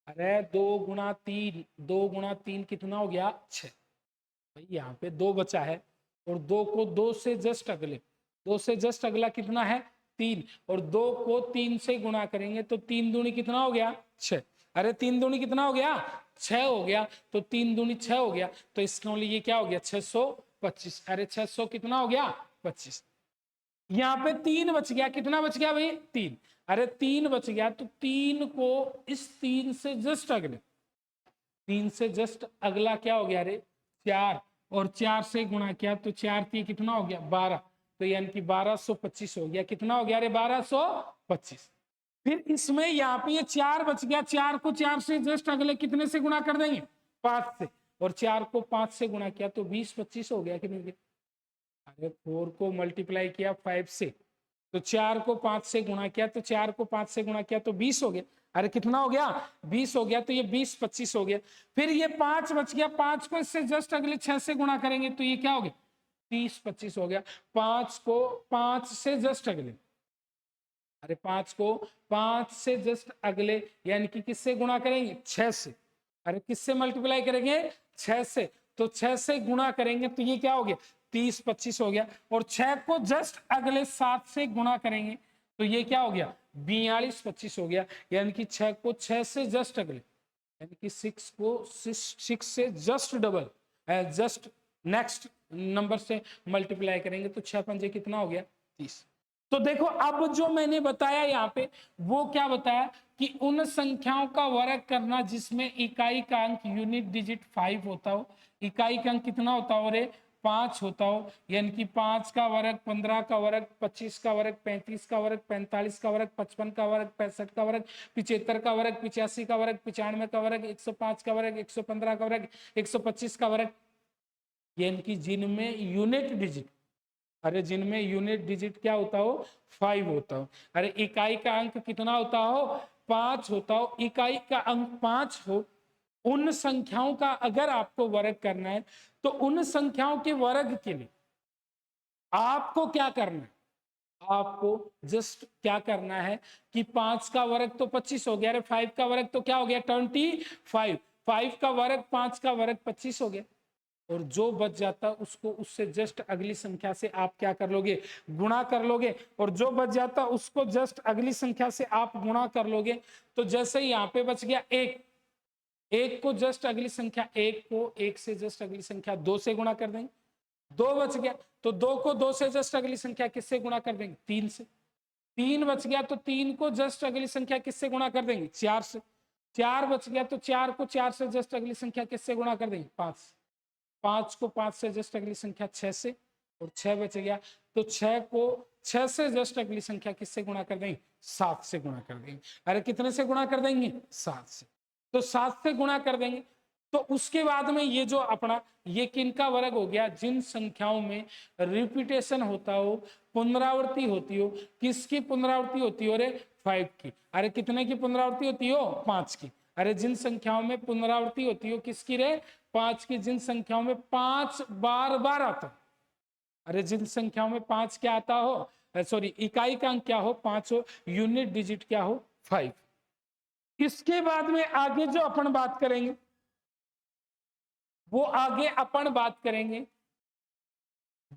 अरे 2 गुणा 3, 2 गुणा 3 कितना हो गया? 6। भाई यहाँ पे 2 बचा है और 2 को 2 से जस्ट अगले, 2 से जस्ट अगला कितना है? 3। और 2 को 3 से गुणा करेंगे तो 3 दूनी कितना हो गया? 6। अरे 3 दूनी कितना हो गया? 6 हो गया। तो 3 दूनी 6 हो गया। तो इसके लिए ये क्या हो गया? 625। अरे 600 कितना हो गया? 25। यहाँ पे 3 बच गया। कितना बच गया भाई? 3। अरे 3 बच गया तो 3 को इस 3 से जस्ट अगले, 3 से जस्ट अगला क्या हो गया? अरे 4। और 4 से गुणा किया तो 4 3 कितना हो गया? 12। तो यानी कि 1225 हो गया। कितना हो गया? अरे 1225। फिर इसमें यहाँ पे ये 4 बच गया। 4 को 4 से जस्ट अगले कितने से गुणा कर देंगे? 5 से। और 4 को 5 से गुणा किया तो 20 25 हो गया। कितने? अरे 4 को मल्टीप्लाई किया 5 से तो 4 को 5 से गुणा किया तो 4 को 5 से गुणा किया तो 20 हो गया। अरे कितना हो गया? 20 हो गया। तो ये 20 25 हो गया। फिर ये 5 बच गया। 5 को इससे जस्ट अगले 6 से गुणा करेंगे तो ये क्या हो गया? 30 25 हो गया। 5 को 5 से जस्ट अगले, अरे 5 को 5 से जस्ट अगले यानी कि किससे गुणा करेंगे? 6 से। अरे किससे मल्टीप्लाई करेंगे? 6 से। तो 6 से गुणा करेंगे तो ये क्या हो गया? 30 25 हो गया। और 6 को जस्ट अगले 7 से गुणा करेंगे तो ये क्या हो गया? 42 25 हो गया। यानी कि 6 को 6 से जस्ट अगले यानी कि 6 को 6 से just double, just next number से मल्टीप्लाई करेंगे तो 6 पंजे कितना हो गया? 30। तो देखो अब जो मैंने बताया यहाँ पे वो क्या बताया कि उन संख्याओं का वर्ग करना जिसमें इकाई का अंक यूनिट डिजिट 5 होता हो। इकाई का अंक कितना होता हो? रे 5 होता हो। यानी कि 5 का वर्ग, 15 का वर्ग, 25 का वर्ग, 35 का वर्ग, 45 का वर्ग, 55 का वर्ग, 65 का वर्ग, 75 का वर्ग, 85 का वर्ग, 95 का वर्ग, 105 का वर्ग, 115 का वर्ग, 125 का वर्ग। यानी कि जिनमें यूनिट डिजिट, अरे जिनमें यूनिट डिजिट क्या होता हो? 5 होता हो। अरे इकाई का अंक कितना होता हो? 5 होता हो। इकाई का अंक 5 हो, उन संख्याओं का अगर आपको वर्ग करना है तो उन संख्याओं के वर्ग के लिए आपको क्या करना है? आपको जस्ट क्या करना है कि 5 का वर्ग तो 25 हो गया। अरे 5 का वर्ग तो क्या हो गया? 25। 5 का वर्ग 5 का वर्ग 25 हो गया। और जो बच जाता उसको उससे जस्ट अगली संख्या से आप क्या कर लोगे? गुणा कर लोगे। और जो बच जाता उसको जस्ट अगली संख्या से आप गुणा कर लोगे। तो जैसे यहाँ पे बच गया 1, 1 को जस्ट अगली संख्या 1 को 1 से जस्ट अगली संख्या 2 से गुणा कर देंगे। 2 बच गया तो 2 को 2 से जस्ट अगली संख्या किससे गुणा कर देंगे? 3 से। 3 बच गया तो 3 को जस्ट अगली संख्या किससे गुणा कर देंगे? 4 से। 4 बच गया तो 4 को 4 से जस्ट अगली संख्या किससे गुणा कर देंगे? 5 से। 5 को 5 से जस्ट अगली संख्या 6 से। और 6 बच गया तो 6 को 6 से जस्ट अगली संख्या किससे गुणा कर देंगे? 7 से गुणा कर देंगे। अरे कितने से गुणा कर देंगे? 7 से। तो 7 से गुणा कर देंगे। तो उसके बाद में ये जो अपना ये किनका वर्ग हो गया? जिन संख्याओं में रिपीटेशन होता हो, पुनरावृत्ति होती हो। किसकी पुनरावृत्ति होती हो? रे 5 की। अरे कितने की पुनरावृत्ति होती हो? 5 की। अरे जिन संख्याओं में पुनरावृत्ति होती हो किसकी? रे 5 की। जिन संख्याओं में 5 बार बार आता, अरे जिन संख्याओं में 5 क्या आता हो? सॉरी, इकाई का अंक क्या हो? 5 हो। यूनिट डिजिट क्या हो? 5। इसके बाद में आगे जो अपन बात करेंगे वो आगे अपन बात करेंगे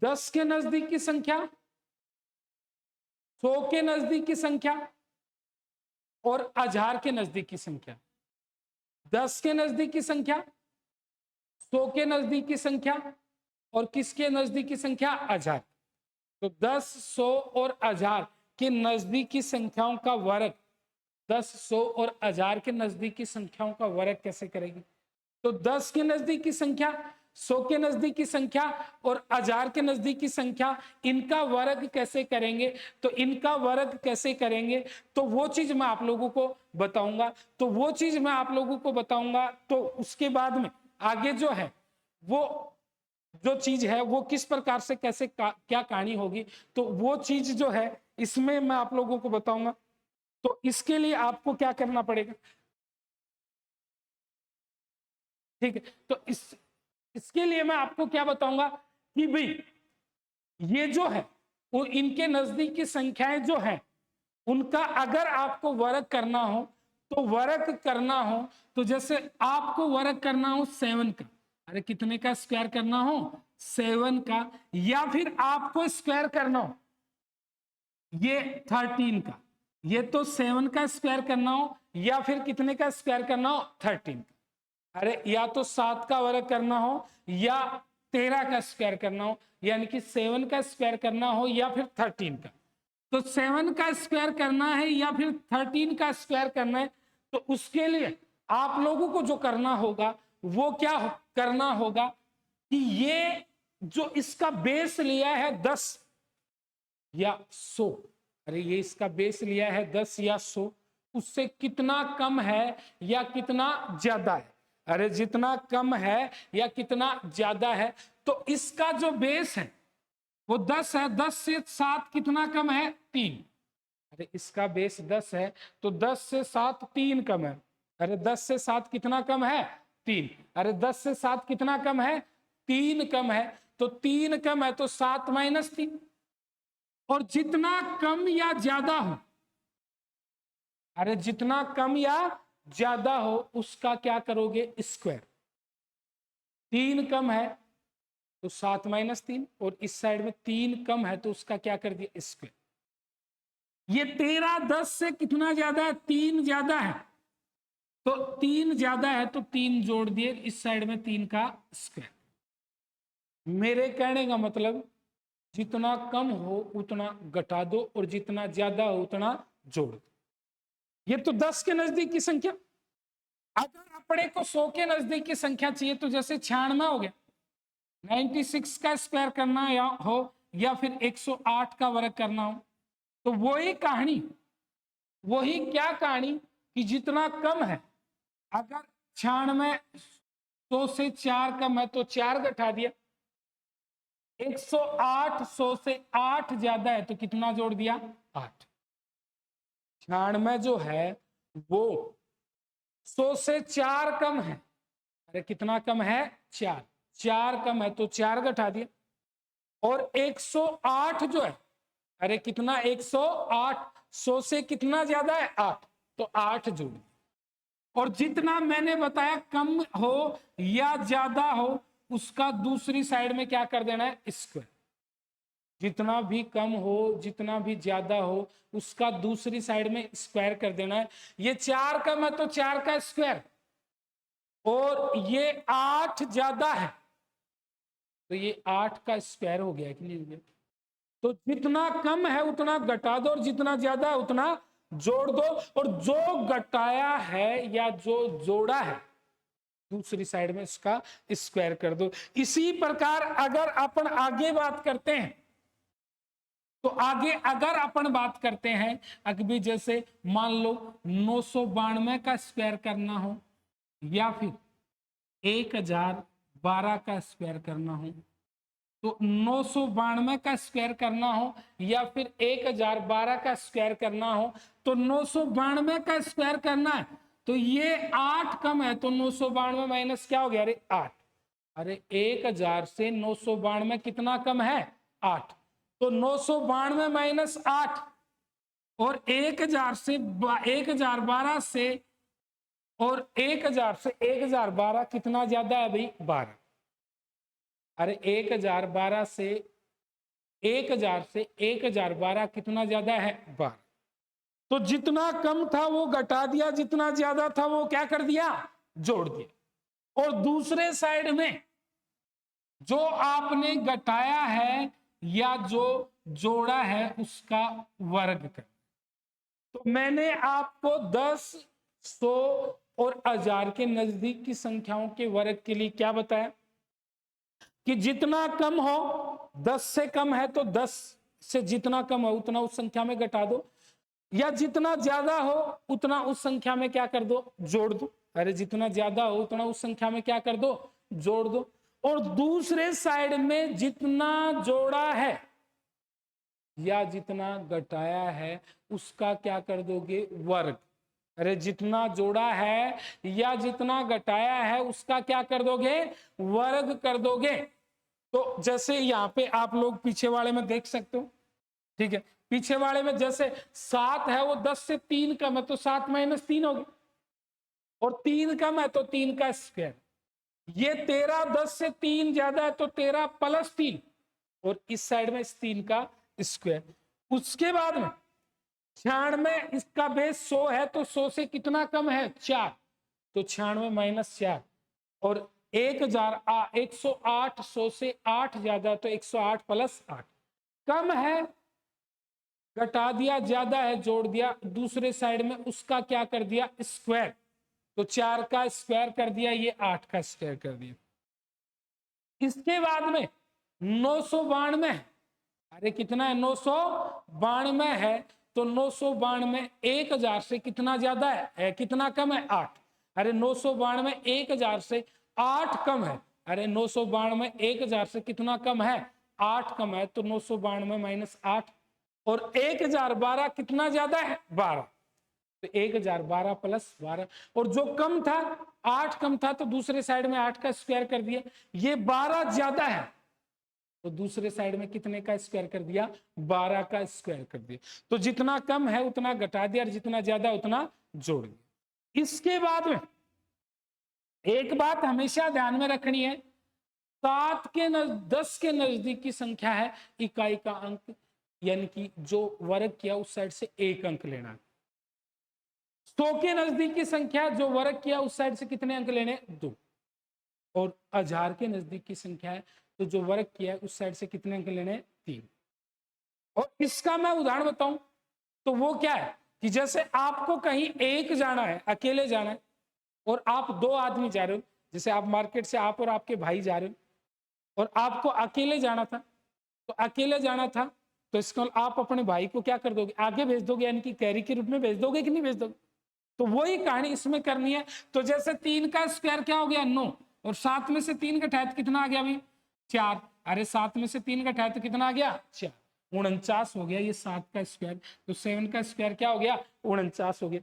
10 के नजदीक की संख्या 100 के नजदीक की संख्या और 1000 के नजदीक की संख्या, 10 के नजदीक की संख्या, 100 के नजदीक की संख्या और किसके नजदीक की संख्या? 1000। तो 10, 100 और 1000 के नजदीक की संख्याओं का वर्ग 10, 100 और 1000 के नजदीक की संख्याओं का वर्ग कैसे करेगी? तो 10 के नजदीक की संख्या, 100 के नजदीक की संख्या और 1000 के नजदीक की संख्या, इनका वर्ग कैसे करेंगे? तो इनका वर्ग कैसे करेंगे तो वो चीज मैं आप लोगों को बताऊंगा। तो वो चीज मैं आप लोगों को बताऊंगा, तो उसके बाद में आगे जो है वो जो चीज है वो किस प्रकार से कैसे क्या कहानी होगी, तो वो चीज जो है इसमें मैं आप लोगों को बताऊंगा। तो इसके लिए आपको क्या करना पड़ेगा? ठीक है, तो इसके लिए मैं आपको क्या बताऊंगा कि भाई ये जो है वो इनके नजदीक की संख्याएं जो है उनका अगर आपको वर्ग करना हो, तो वर्ग करना हो तो जैसे आपको वर्ग करना हो 7 का, अरे कितने का स्क्वायर करना हो? 7 का, या फिर आपको स्क्वायर करना हो ये 13 का, ये तो 7 का स्क्वायर करना हो या फिर कितने का स्क्वायर करना हो? 13 का। अरे या तो 7 का वर्ग करना हो या 13 का स्क्वायर करना हो, यानी कि 7 का स्क्वायर करना हो या फिर 13 का। तो 7 का स्क्वायर करना है या फिर 13 का स्क्वायर करना है, तो उसके लिए आप लोगों को जो करना होगा वो क्या करना होगा कि ये जो इसका बेस लिया है 10 या 100, अरे ये इसका बेस लिया है 10 या 100, उससे कितना कम है या कितना ज्यादा है? अरे जितना कम है या कितना ज्यादा है, तो इसका जो बेस है वो 10 है, 10 से 7 कितना कम है? 3। अरे इसका बेस 10 है तो 10 से 7 3 कम है। अरे 10 से 7 कितना कम है? 3। अरे 10 से 7 कितना कम है? 3 कम है। तो 3 कम है तो 7 माइनस 3। और जितना कम या ज्यादा हो, अरे जितना कम या ज्यादा हो उसका क्या करोगे? स्क्वायर। 3 कम है तो 7 माइनस 3, और इस साइड में 3 कम है तो उसका क्या कर दिया? स्क्वायर। ये 13 10 से कितना ज्यादा है? 3 ज्यादा है, तो 3 ज्यादा है तो 3 जोड़ दिए इस साइड में 3 का स्क्वायर। मेरे कहने का मतलब जितना कम हो उतना घटा दो और जितना ज्यादा हो उतना जोड़ दो। ये तो 10 के नजदीक की संख्या। अगर अपने को 100 के नजदीक की संख्या चाहिए तो जैसे 96 हो गया, 96 का स्क्वायर करना या फिर 108 का वर्ग करना हो, तो वही कहानी, वही क्या कहानी कि जितना कम है, अगर 96 100 से 4 कम है तो 4 घटा दिया, 108 100 से 8 ज्यादा है तो कितना जोड़ दिया? 8। 96 जो है वो 100 से 4 कम है, अरे कितना कम है? 4। 4 कम है तो 4 घटा दिया, और 108 जो है, अरे कितना? 108 100 से कितना ज्यादा है? 8, तो 8 जोड़। और जितना मैंने बताया कम हो या ज्यादा हो उसका दूसरी साइड में क्या कर देना है? स्क्वायर। जितना भी कम हो जितना भी ज्यादा हो उसका दूसरी साइड में स्क्वायर कर देना है। ये 4 कम है तो 4 का स्क्वायर, और ये 8 ज्यादा है तो ये 8 का स्क्वायर हो गया कि नहीं हो गया? तो जितना कम है उतना घटा दो और जितना ज्यादा है उतना जोड़ दो, और जो घटाया है या जो जोड़ा है दूसरी साइड में इसका स्क्वायर कर दो। इसी प्रकार अगर अपन आगे बात करते हैं, तो आगे अगर अपन बात करते हैं अभी जैसे मान लो 992 का स्क्वायर करना हो या फिर 1012 का स्क्वायर करना हो, तो 992 का स्क्वायर करना हो या फिर 1012 का स्क्वायर करना हो, तो 992 का स्क्वायर करना है तो ये 8 कम है तो 992 माइनस क्या हो गया? अरे 8। अरे 1000 से 992 कितना कम है? 8। तो 992 माइनस 8, और 1000 से 1012 से, और 1000 से 1012 कितना ज्यादा है भाई? 12। अरे 1012 से 1000 से 1012 कितना ज्यादा है? 12। तो जितना कम था वो घटा दिया, जितना ज्यादा था वो क्या कर दिया? जोड़ दिया। और दूसरे साइड में जो आपने घटाया है या जो जोड़ा है उसका वर्ग कर। तो मैंने आपको 10, 100 और 1000 के नजदीक की संख्याओं के वर्ग के लिए क्या बताया कि जितना कम हो, 10 से कम है तो 10 से जितना कम हो उतना उस संख्या में घटा दो, या जितना ज्यादा हो उतना उस संख्या में क्या कर दो? जोड़ दो। अरे जितना ज्यादा हो उतना उस संख्या में क्या कर दो? जोड़ दो। और दूसरे साइड में जितना जोड़ा है या जितना घटाया है उसका क्या कर दोगे? वर्ग। अरे जितना जोड़ा है या जितना घटाया है उसका क्या कर दोगे? वर्ग कर दोगे। तो जैसे यहाँ पे आप लोग पीछे वाले में देख सकते हो, ठीक है, पीछे वाले में जैसे 7 है वो 10 से 3 कम है तो 7 - 3 होगी, और 3 कम है तो 3 का स्क्वायर। ये 13 10 से 3 ज्यादा है तो 13 + 3, और इस साइड में इस 3 का स्क्वायर। उसके बाद में 96 इसका बेस 100 है तो 100 से कितना कम है? 4, तो 96 - 4, और 108 100 से 8 ज्यादा तो 108 + 8, कम है घटा दिया, ज्यादा है जोड़ दिया, दूसरे साइड में उसका क्या कर दिया? स्क्वायर। तो 4 का स्क्वायर कर दिया, ये 8 का स्क्वायर कर दिया। इसके बाद में 992, अरे कितना है? 992 है तो 992 1000 से कितना ज्यादा है? कितना कम है? 8। अरे 992 1000 से 8 कम है। अरे 992 1000 से कितना कम है? 8 कम है, तो 992 - 8, और 1012 कितना ज्यादा है? 12, तो 1012 + 12, और जो कम था 8 कम था तो दूसरे साइड में 8 का स्क्वायर कर दिया। ये 12 ज्यादा है तो दूसरे साइड में कितने का स्क्वायर कर दिया? 12 का स्क्वायर कर दिया। तो जितना कम है उतना घटा दिया और जितना ज्यादा उतना जोड़ दिया। इसके बाद में एक बात हमेशा ध्यान में रखनी है, 10 के नजदीक की संख्या है, इकाई का अंक यानी कि जो वर्ग किया उस साइड से 1 अंक लेना है। 100 के नजदीक की संख्या जो वर्ग किया उस साइड से कितने अंक लेने? 2। और 1000 के नजदीक की संख्या है तो जो वर्ग किया है उस साइड से कितने अंक लेने? 3। और इसका मैं उदाहरण बताऊं तो वो क्या है कि जैसे आपको कहीं एक जाना है, अकेले जाना है, और आप 2 आदमी जा रहे हो, जैसे आप मार्केट से आप और आपके भाई जा रहे हो और आपको अकेले जाना था, तो अकेले जाना था तो इसको आप अपने भाई को क्या कर दोगे? आगे भेज दोगे, यानी कि कैरी के रूप में भेज दोगे कि नहीं भेज दोगे? तो वही कहानी इसमें करनी है। तो जैसे 3 का स्क्वायर क्या हो गया? 9, और 7 में से 3 घटाया तो कितना आ गया अभी? 4। अरे 7 में से 3 घटाया तो कितना आ गया? 4, 49 हो गया ये 7 का स्क्वायर। तो 7 का स्क्वायर क्या हो गया? 49 हो गया।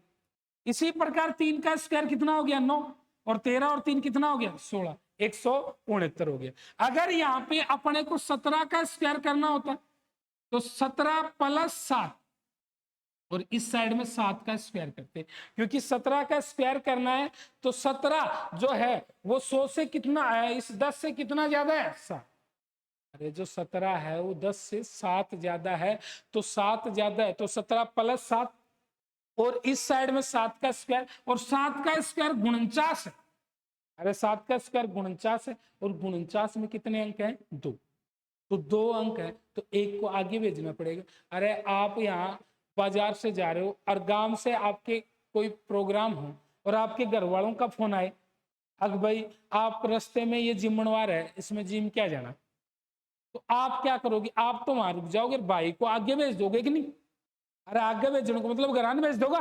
इसी प्रकार 3 का स्क्वायर कितना हो गया? 9, और 13 और 3 कितना हो गया? 16, 169 हो गया। अगर यहाँ पे अपने को 17 का स्क्वायर करना होता तो 17 + 7, और इस साइड में 7 का स्क्वायर करते, क्योंकि 17 का स्क्वायर करना है तो 17 जो है वो 100 से कितना है? इस 10 से कितना ज्यादा है? 7। अरे जो 17 है वो 10 से 7 ज्यादा है, तो 7 ज्यादा है तो 17 + 7, और इस साइड में 7 का स्क्वायर, और 7 का स्क्वायर 49 है। अरे 7 का स्क्वायर 49 है, और 49 में कितने अंक हैं? 2, तो 2 अंक है तो 1 को आगे भेजना पड़ेगा। अरे आप यहाँ बाजार से जा रहे हो और गांव से आपके कोई प्रोग्राम हो और आपके घर वालों का फोन आए, अग भाई आप रास्ते में ये जिम बनवा रहे हैं, इसमें जिम क्या जाना, तो आप क्या करोगे? आप तो वहां रुक जाओगे, भाई को आगे भेज दोगे कि नहीं? अरे आगे भेजने का मतलब घर भेज दोगा?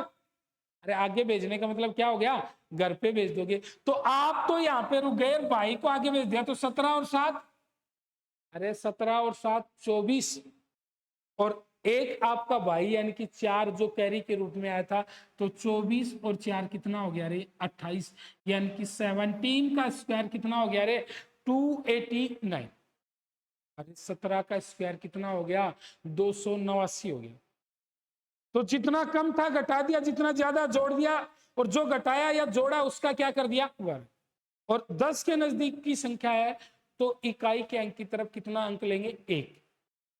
अरे आगे भेजने का मतलब क्या हो गया? घर पे भेज दोगे। तो आप तो यहाँ पे रुक गए, भाई को आगे भेज दिया, तो 17 और 7, अरे 17 और 7 24, और एक आपका भाई यानी कि 4 जो कैरी के रूप में आया था, तो 24 और 4 कितना हो गया रे? 28, यानी कि 17 का स्क्वायर कितना हो गया रे? 289। अरे 17 का स्क्वायर कितना हो गया? 289 हो गया। तो जितना कम था घटा दिया, जितना ज्यादा जोड़ दिया, और जो घटाया या जोड़ा उसका क्या कर दिया? वर्ग। और 10 के नजदीक की संख्या है तो इकाई के अंक की तरफ कितना अंक लेंगे? 1।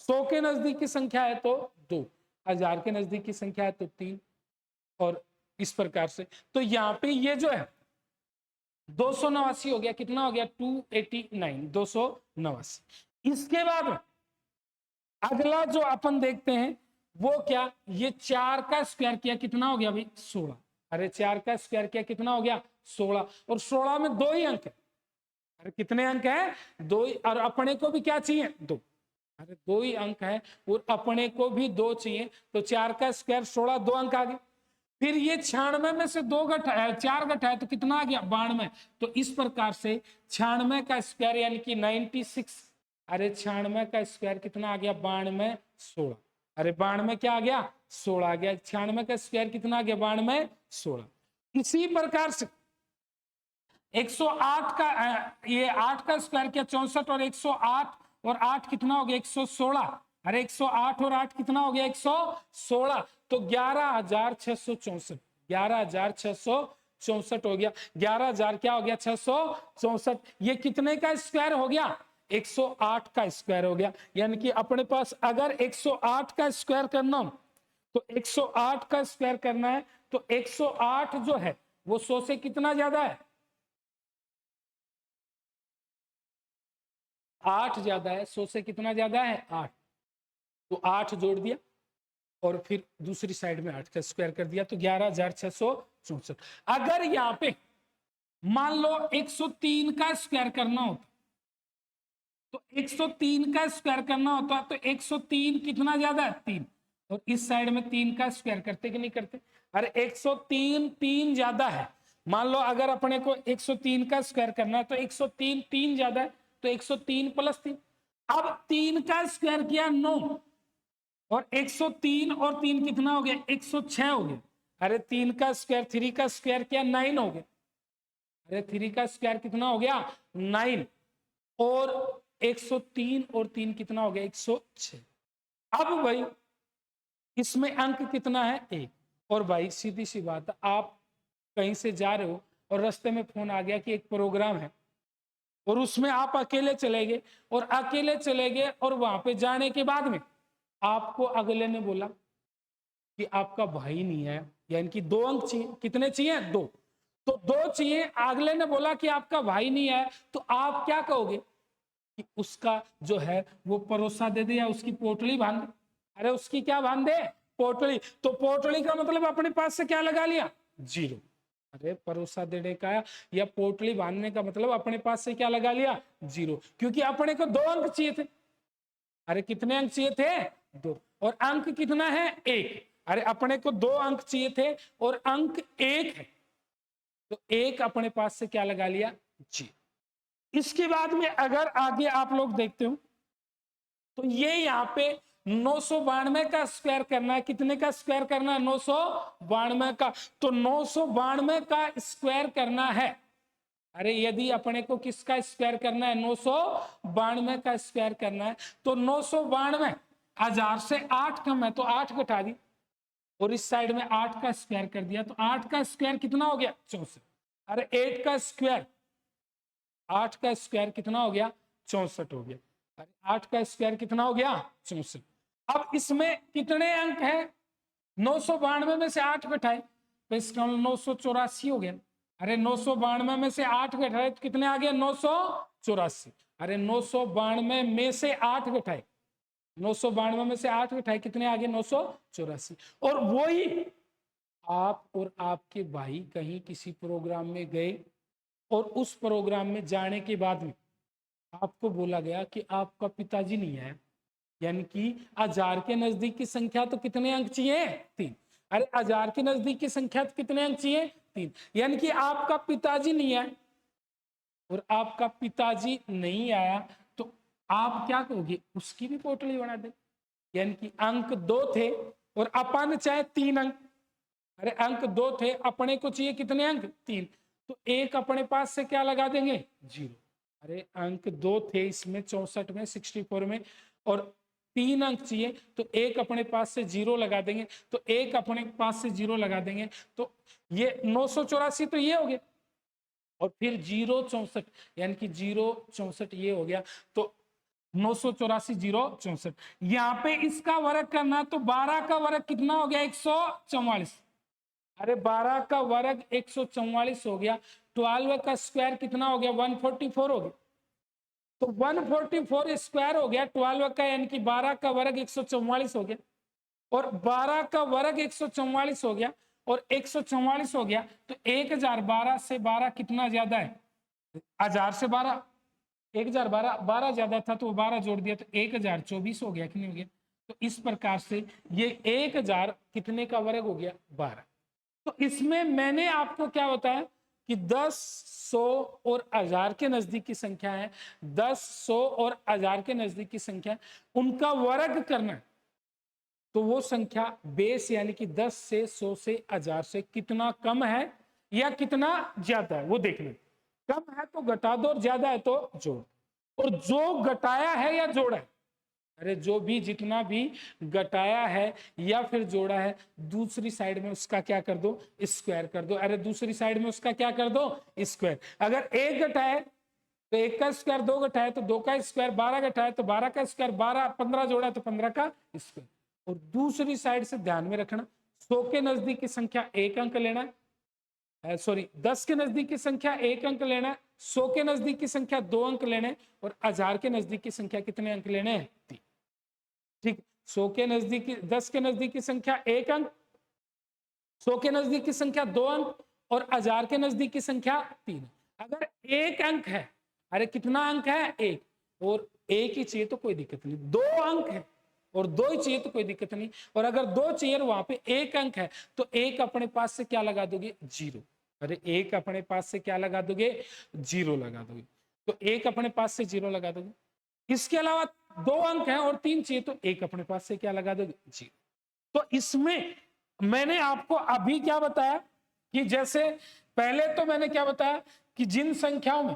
100 के नजदीक की संख्या है तो 2, 1000 के नजदीक की संख्या है तो 3, और इस प्रकार से। तो यहाँ पे ये जो है 289 हो गया, कितना हो गया 289, 289। इसके बाद में अगला जो अपन देखते हैं वो क्या, ये 4 का स्क्वायर किया कितना हो गया भाई 16। अरे 4 का स्क्वायर किया कितना हो गया 16, और 16 में 2 ही अंक है। अरे कितने अंक है 2 ही, और अपने को भी क्या चाहिए 2। अरे 2 ही अंक है और अपने को भी 2 चाहिए, तो 4 का स्क्वायर 16, 2 अंक आ गए। फिर ये 96 में से 2 घटाया, 4 घटाया तो कितना आ गया 92। तो इस प्रकार से 96 का स्क्वायर यानी कि 96। अरे 96 का स्क्वायर कितना आ गया 92, 16। अरे 92 क्या आ गया 16 आ गया। 96 का स्क्वायर कितना आ गया 92, 16। इसी प्रकार से 108 का ये 8 का स्क्वायर किया 64, और 108 और 8 कितना हो गया 116। अरे 108 और 8 कितना हो गया 116, तो 11,664, 11,664 हो गया। 11,000 क्या हो गया 664, ये कितने का स्क्वायर हो गया 108 का स्क्वायर हो गया। यानी कि अपने पास अगर 108 का स्क्वायर करना हो तो 108 का स्क्वायर करना है, तो 108 जो है वो 100 से कितना ज्यादा है 8 ज्यादा है। 100 से कितना ज्यादा है 8, तो 8 जोड़ दिया और फिर दूसरी साइड में 8 का स्क्वायर कर दिया, तो 11,664। अगर यहाँ पे मान लो 103 का स्क्वायर करना होता, तो 103 का स्क्वायर करना होता तो 103 कितना ज्यादा है 3, और इस साइड में 3 का स्क्वायर करते कि नहीं करते। अरे 103 3 ज्यादा है। मान लो अगर अपने को 103 का स्क्वायर करना है तो 103 3 ज्यादा है, तो 103 प्लस 3। अब 3 का स्क्वायर किया 9, और 103 और 3 कितना हो गया 106 हो गया। अरे 3 का स्क्वायर 3 का स्क्वायर किया 9 हो गया। अरे 3 का स्क्वायर कितना हो गया 9, और 103 और 3 कितना हो गया 106। अब भाई इसमें अंक कितना है 1, और भाई सीधी सी बात है, आप कहीं से जा रहे हो और रास्ते में फोन आ गया कि एक प्रोग्राम है, और उसमें आप अकेले चले गए, और अकेले चले गए और वहां पे जाने के बाद में आपको अगले ने बोला कि आपका भाई नहीं है, यानी कि 2 अंक चाहिए। कितने चाहिए 2, तो 2 चाहिए। अगले ने बोला कि आपका भाई नहीं है, तो आप क्या कहोगे कि उसका जो है वो परोसा दे दे या उसकी पोटली बांध दे। अरे उसकी क्या बांध दे पोटली, तो पोटली का मतलब अपने पास से क्या लगा लिया 0। अरे परोसा देने का या पोटली बांधने का मतलब अपने पास से क्या लगा लिया 0, क्योंकि अपने को 2 अंक चाहिए थे। अरे कितने अंक चाहिए थे 2, और अंक कितना है 1। अरे अपने को 2 अंक चाहिए थे और अंक 1 है, तो 1 अपने पास से क्या लगा लिया जी। इसके बाद में अगर आगे आप लोग देखते हो तो ये यहाँ पे 992 का स्क्वायर करना है। कितने का स्क्वायर करना है 992 का, तो 992 का स्क्वायर करना है। अरे यदि अपने को किसका स्क्वायर करना है 992 का स्क्वायर करना है, तो 992 1000 से 8 कम है तो 8 घटा दी, और इस साइड में 8 का स्क्वायर कर दिया, तो 8 का स्क्वायर कितना हो गया 64। अरे 8 का स्क्वायर 8 का स्क्वायर कितना हो गया 64 हो गया। अरे 8 का स्क्वायर कितना हो गया 64। अब इसमें कितने अंक है 992 में से 8 घटाए तो इसका 984 हो गया। अरे 992 में से 8 घटाए तो कितने आ गए 984। अरे 992 में से 8 घटाए, 992 में से 8 घटाए कितने आ गए 984। और वही आप और आपके भाई कहीं किसी प्रोग्राम में गए, और उस प्रोग्राम में जाने के बाद में आपको बोला गया कि आपका पिताजी नहीं है, यानी कि 1000 के नजदीक की संख्या तो कितने अंक चाहिए 3। अरे 1000 के नजदीक की संख्या तो कितने अंक चाहिए 3, यानी कि आपका पिताजी नहीं है, और आपका पिताजी नहीं आया तो आप क्या कहोगे उसकी भी पोटली बना दे। यानी कि अंक 2 थे और अपन चाहे 3 अंक। अरे अंक 2 थे, अपने को चाहिए कितने अंक 3, तो 1 अपने पास से क्या लगा देंगे 0। अरे अंक 2 थे इसमें 64 में 64 में, और 3 अंक चाहिए तो 1 अपने पास से 0 लगा देंगे, तो 1 अपने पास से 0 लगा देंगे, तो ये 984 तो ये हो गया, और फिर 0 64 यानी कि 0 64 ये हो गया। तो 984,064। यहाँ पे इसका वर्ग करना तो 12 का वर्ग कितना हो गया 144। अरे 12 का वर्ग 144 हो गया। 12 का स्क्वायर कितना हो गया 144 हो गया। तो 144 स्क्वायर हो गया 12 का, यानी कि 12 का वर्ग 144 हो गया। और 12 का वर्ग 144 हो गया और 144 हो गया। तो 1012 से 12 कितना ज्यादा है 1000 से 12, 1012 12 ज्यादा था तो 12 जोड़ दिया तो 1024 हो गया कि नहीं हो गया। तो इस प्रकार से ये 1000 कितने का वर्ग हो गया 12। तो इसमें मैंने आपको क्या बताया कि 10, 100 और 1000 के नजदीक की संख्या है, 10, 100 और 1000 के नजदीक की संख्या उनका वर्ग करना है। तो वो संख्या बेस यानी कि 10 से 100 से 1000 से कितना कम है या कितना ज्यादा है वो देखना। कम है तो घटा दो और ज्यादा है तो जोड़। और जो घटाया है या जोड़ा है, अरे जो भी जितना भी घटाया है या फिर जोड़ा है दूसरी साइड में उसका क्या कर दो स्क्वायर कर दो। अरे दूसरी साइड में उसका क्या कर दो स्क्वायर। अगर एक घटाए तो एक का स्क्वायर, दो घटाए तो दो का स्क्वायर, 12 घटाए तो 12 का स्क्वायर, 12 15 जोड़ा तो 15 का स्क्वायर। और दूसरी साइड से ध्यान में रखना 100 के नजदीक की संख्या एक अंक लेना है, सॉरी 10 के नजदीक की संख्या एक अंक लेना है, 100 के नजदीक की संख्या 2 अंक लेने और 1000 के नजदीक की संख्या कितने अंक लेने हैं 3। ठीक, 100 के नजदीक 10 के नजदीक की संख्या एक अंक, 100 के नजदीक की संख्या 2 अंक और 1000 के नजदीक की संख्या 3। अगर एक अंक है, अरे कितना अंक है एक, और एक ही चाहिए तो कोई दिक्कत नहीं, 2 अंक है और 2 ही चाहिए तो कोई दिक्कत नहीं। और अगर 2 चाहिए वहां पे एक अंक है तो एक अपने पास से क्या लगा दोगे 0। अरे एक अपने पास से क्या लगा दोगे 0 लगा दोगे। तो एक अपने पास से 0 लगा दोगे। इसके अलावा 2 अंक है और 3 चाहिए तो एक अपने पास से क्या लगा दोगे 0। तो इसमें मैंने आपको अभी क्या बताया कि जैसे पहले तो मैंने क्या बताया कि जिन संख्याओं में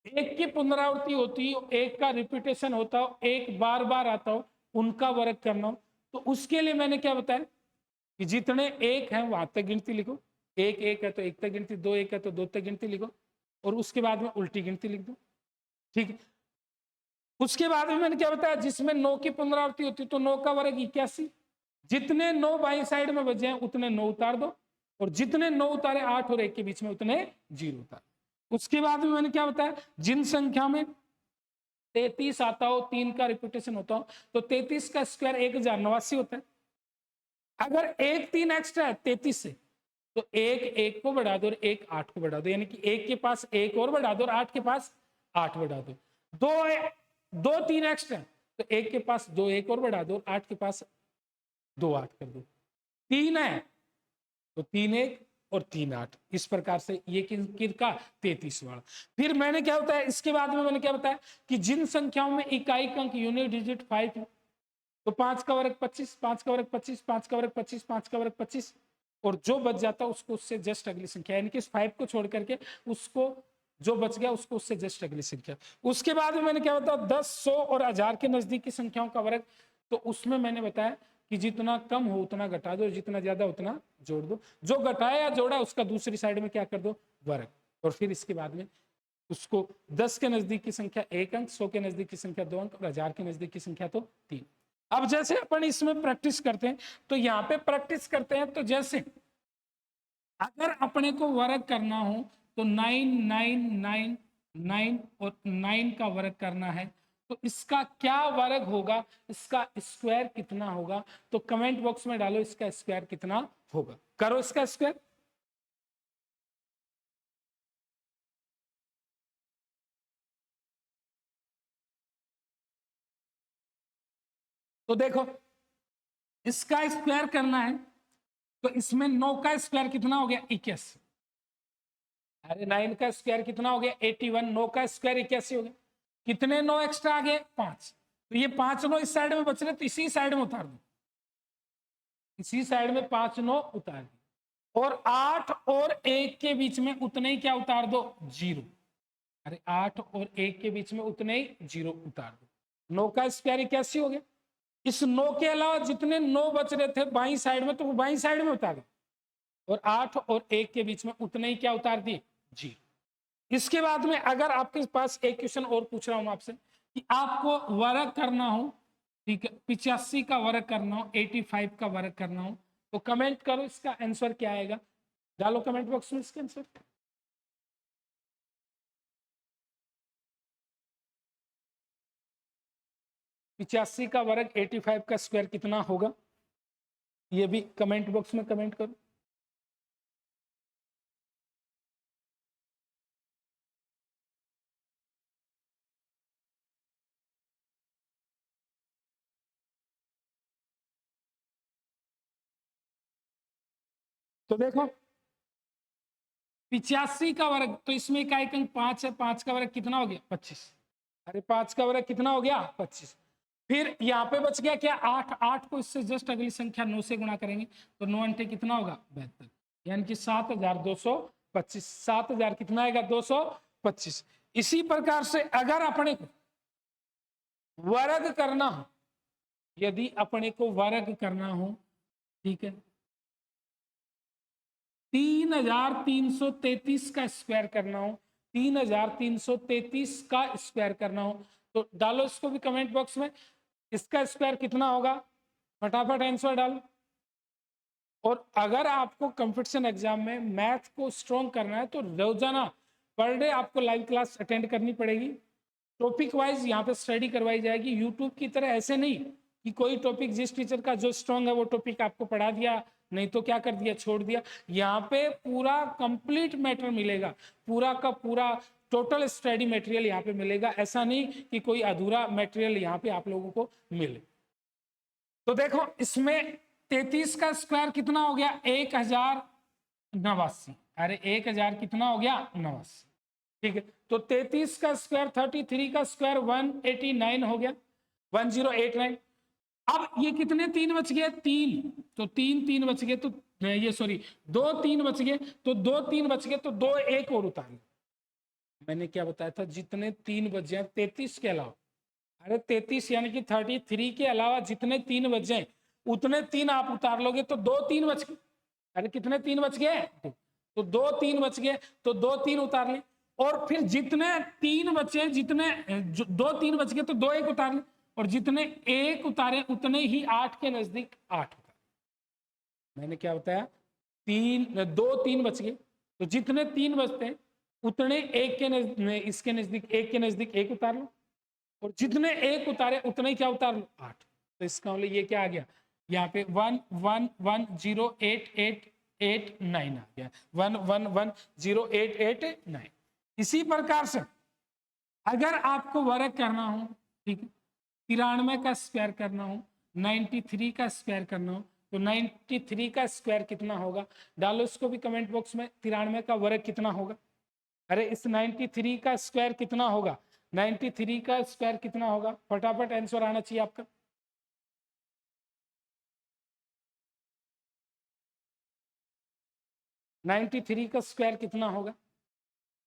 एक की पुनरावृत्ति होती हो, एक का रिपीटेशन होता हो, एक बार बार आता हो, उनका वर्ग करना हो, तो उसके लिए मैंने क्या बताया कि जितने एक हैं वहां तक गिनती लिखो। एक एक है तो एक तक गिनती, दो एक है तो दो तक गिनती लिखो और उसके बाद में उल्टी गिनती लिख दो। ठीक है, उसके बाद में मैंने क्या बताया जिसमें 9 की पुनरावृत्ति होती तो 9 का वर्ग 81। जितने 9 बाई साइड में बचे हैं उतने 9 उतार दो और जितने 9 उतारे 8 और 1 के बीच में उतने 0 उतार। उसके बाद में मैंने क्या बताया जिन संख्या में 33 आता हो, 3 का रिपीटेशन होता हो, तो 33 का स्क्वायर 1089 होता है। अगर एक 3 एक्स्ट्रा है 33 से तो एक 1 को बढ़ा दो और एक 8 को बढ़ा दो, यानी कि एक के पास एक और बढ़ा दो और 8 के पास 8 बढ़ा दो। दो 3 एक्स्ट्रा तो एक के पास 2 1 और बढ़ा दो, 8 के पास 2 8 कर दो। 3 है तो 3 1 और 3 8। इस प्रकार से ये किसका 33 वाला। फिर मैंने क्या बताया इसके बाद में मैंने क्या बताया कि जिन संख्याओं में इकाई अंक यूनिट डिजिट 5 है तो 5 का वर्ग 25, 5 का वर्ग 25, 5 का वर्ग 25, 5 का वर्ग 25 और जो बच जाता है उसको उससे जस्ट अगली संख्या, यानी कि इस 5 को छोड़ करके उसको जो बच गया उसको उससे जस्ट अगली संख्या। उसके बाद में मैंने क्या बताया 10, 100 और 1000 के नजदीक की संख्याओं का वर्ग। तो उसमें मैंने बताया कि जितना कम हो उतना घटा दो और जितना ज्यादा उतना जोड़ दो। जो घटाया या जोड़ा उसका दूसरी साइड में क्या कर दो वर्ग। और फिर इसके बाद में उसको 10 के नजदीक की संख्या 1 अंक, 100 के नजदीक की संख्या 2 अंक और 1000 के नजदीक की संख्या तो 3। अब जैसे अपन इसमें प्रैक्टिस करते हैं तो यहाँ पे प्रैक्टिस करते हैं तो जैसे अगर अपने को वर्ग करना हो तो 9999 और 9 का वर्ग करना है तो इसका क्या वर्ग होगा, इसका स्क्वायर कितना होगा। तो कमेंट बॉक्स में डालो इसका स्क्वायर कितना होगा, करो इसका स्क्वायर। तो देखो इसका स्क्वायर करना है तो इसमें 9 का स्क्वायर कितना हो गया 81। अरे 9 का स्क्वायर कितना हो गया 81, 9 का स्क्वायर 81 हो गया। कितने 9 एक्स्ट्रा आ गए 5, तो ये 5 9 इस साइड में बच रहे तो इसी साइड में उतार दो, इसी साइड में 5 9 उतार दो और 8 और 1 के बीच में उतने ही क्या उतार दो 0। अरे 8 और 1 के बीच में उतने ही 0 उतार दो। 9 का स्क्वायर 81 हो गया। इस 9 के अलावा जितने 9 बच रहे थे बाई साइड में तो वो बाई साइड में उतार दो और 8 और 1 के बीच में उतने ही क्या उतार दिए 0। इसके बाद में अगर आपके पास एक क्वेश्चन और पूछ रहा हूं आपसे कि आपको वर्ग करना हो, ठीक है, 85 का वर्ग करना हो, 85 का वर्ग करना हो, तो कमेंट करो इसका आंसर क्या आएगा, डालो कमेंट बॉक्स में इसका आंसर। पिचासी का वर्ग 85 का स्क्वायर कितना होगा, ये भी कमेंट बॉक्स में कमेंट करो। तो देखो 85 का वर्ग, तो इसमें का एक अंक 5 है, 5 का वर्ग कितना हो गया 25। अरे 5 का वर्ग कितना हो गया 25। फिर यहाँ पे बच गया क्या 8, 8 को इससे जस्ट अगली संख्या 9 से गुणा करेंगे तो 9 अंटे कितना होगा 72, यानी कि 7225। 7000 कितना आएगा 225। इसी प्रकार से अगर अपने को वर्ग करना हो, यदि अपने को वर्ग करना हो, ठीक है, 3333 का स्क्वायर करना हो, 3333 का स्क्वायर करना हो, तो डालो इसको भी कमेंट बॉक्स में, इसका स्क्वायर कितना होगा, फटाफट आंसर डालो। और अगर आपको कंपटीशन एग्जाम में मैथ को स्ट्रॉन्ग करना है तो रोजाना पर डे आपको लाइव क्लास अटेंड करनी पड़ेगी। टॉपिक वाइज यहाँ पे स्टडी करवाई जाएगी, यूट्यूब की तरह ऐसे नहीं कि कोई टॉपिक जिस टीचर का जो स्ट्रॉन्ग है वो टॉपिक आपको पढ़ा दिया, नहीं तो क्या कर दिया छोड़ दिया। यहाँ पे पूरा कंप्लीट मैटर मिलेगा, पूरा का पूरा टोटल स्टडी मटेरियल यहाँ पे मिलेगा, ऐसा नहीं कि कोई अधूरा मटेरियल यहाँ पे आप लोगों को मिले। तो देखो इसमें 33 का स्क्वायर कितना हो गया 1089। अरे 1000 कितना हो गया 89, ठीक है। तो 33 का स्क्वायर 33 का स्क्वायर 189 हो गया, 1089। अब ये कितने तीन बच गए, तीन, तो तीन तीन बच गए, तो ये सॉरी दो तीन बच गए, तो दो तीन बच गए, तो दो एक और उतार लो। मैंने क्या बताया था, जितने तीन बच जाए 33 के अलावा, अरे 33 यानी कि 33 के अलावा जितने तीन बच जाए उतने तीन आप उतार लोगे तो दो तीन बच गए। अरे कितने तीन बच गए, तो दो तीन बच गए, तो दो तीन उतार ले। और फिर जितने तीन बचे, जितने दो तीन बच गए तो दो एक उतार ले, और जितने एक उतारे उतने ही आठ के नजदीक आठ उतार। मैंने क्या बताया, तीन दो तीन बच गए, तो जितने तीन बचते हैं उतने एक के नजदीक, इसके नजदीक एक के नजदीक एक उतार लो, और जितने एक उतारे उतने ही क्या उतार लो 8। तो इसका मतलब ये क्या आ गया, यहाँ पे 111088889 आ गया, 111088889। इसी प्रकार से अगर आपको वर्ग करना हो, ठीक है, 93 का स्क्वायर करना हो, 93 का स्क्वायर करना हो, तो 93 का स्क्वायर कितना होगा, डालो इसको भी कमेंट बॉक्स में, 93 का वर्ग कितना होगा। अरे इस 93 का स्क्वायर कितना होगा, 93 का स्क्वायर कितना होगा, फटाफट आंसर आना चाहिए आपका। नाइन्टी थ्री का स्क्वायर कितना होगा,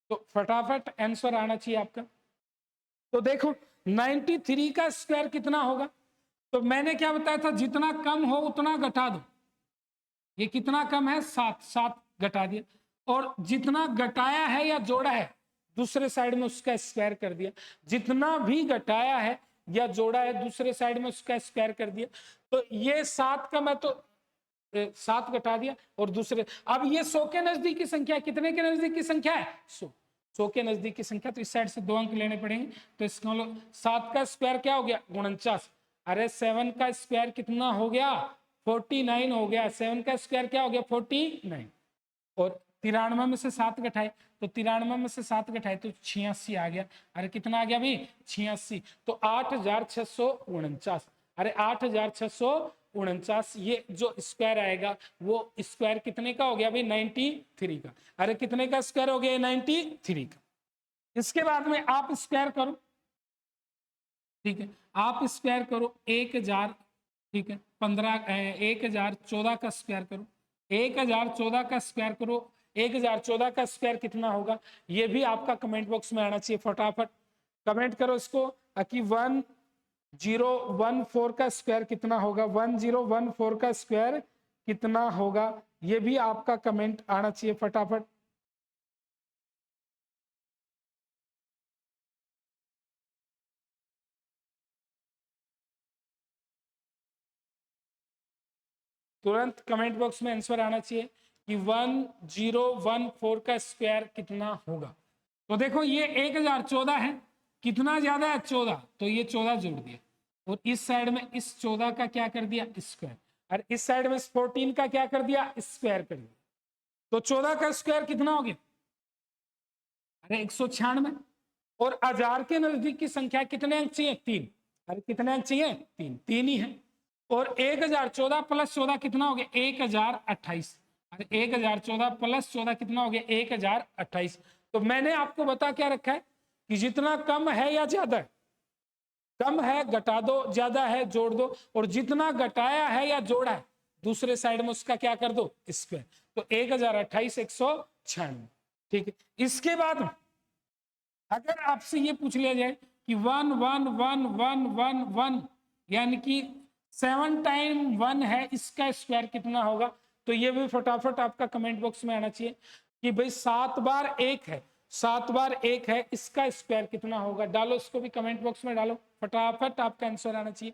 तो फटाफट आंसर आना चाहिए आपका। तो देखो 93 का स्क्वायर कितना होगा, तो मैंने क्या बताया था, जितना कम हो उतना घटा दो। ये कितना कम है 7, 7 घटा दिया, और जितना घटाया है या जोड़ा है दूसरे साइड में उसका स्क्वायर कर दिया। जितना भी घटाया है या जोड़ा है दूसरे साइड में उसका स्क्वायर कर दिया। तो ये 7 का मैं तो 7 घटा दिया, और दूसरे, अब ये 100 के नजदीक की संख्या, कितने के नजदीक की संख्या है 100, 100 के नजदीक की संख्या, तो इस साइड से 2 अंक लेने पड़ेंगे। तो इसका मतलब 7 का स्क्वायर क्या हो गया 49। अरे 7 का स्क्वायर कितना हो गया 49 हो गया, 7 का स्क्वायर क्या हो गया 49। और 93 में से 7 घटाए, तो 93 में से 7 घटाए तो 86 आ गया। अरे कितना आ गया भाई 86, तो 8649। अरे 8649, ये जो स्क्वायर आएगा वो स्क्वायर कितने का हो गया भाई 93 का। अरे कितने का स्क्वायर हो गया 93 का। इसके बाद में आप स्क्वायर करो, ठीक है, आप स्क्वायर करो 1000, ठीक है, 1014 का स्क्वायर करो, 1014 का स्क्वायर करो, 1014 का स्क्वायर कितना होगा, ये भी आपका कमेंट बॉक्स में आना चाहिए। फटाफट कमेंट करो इसको कि 1014 का स्क्वायर कितना होगा, 1014 का स्क्वायर कितना होगा, ये भी आपका कमेंट आना चाहिए फटाफट। तुरंत कमेंट बॉक्स में आंसर आना चाहिए कि 1014 का स्क्वायर कितना होगा। तो देखो ये 1014 है, कितना ज्यादा है 14, तो ये 14 जोड़ दिया और इस साइड में इस 14 का क्या कर दिया स्क्वायर, और इस साइड में 14 का क्या कर दिया स्क्वायर कर दिया। तो 14 का स्क्वायर कितना हो गया, अरे 196। और 1000 के नजदीक की संख्या कितने अंक चाहिए 3, अरे कितने अंक चाहिए 3, 3 ही है। और 1014 प्लस 14 कितना हो गया 1028, अरे 1014 प्लस 14 कितना हो गया 1028। तो मैंने आपको बता क्या रखा है कि जितना कम है या ज्यादा है, कम है घटा दो, ज्यादा है जोड़ दो, और जितना घटाया है या जोड़ा है दूसरे साइड में उसका क्या कर दो स्क्वायर। तो 1028 196, ठीक है। इसके बाद अगर आपसे ये पूछ लिया जाए कि 1 1 1 1 1 1 यानी कि 7 टाइम 1 है, इसका स्क्वायर कितना होगा, तो ये भी फटाफट आपका कमेंट बॉक्स में आना चाहिए कि भाई 7 बार 1 है, 7 बार 1 है, इसका स्क्वायर कितना होगा। डालो इसको भी कमेंट बॉक्स में डालो, फटाफट आपका आंसर आना चाहिए।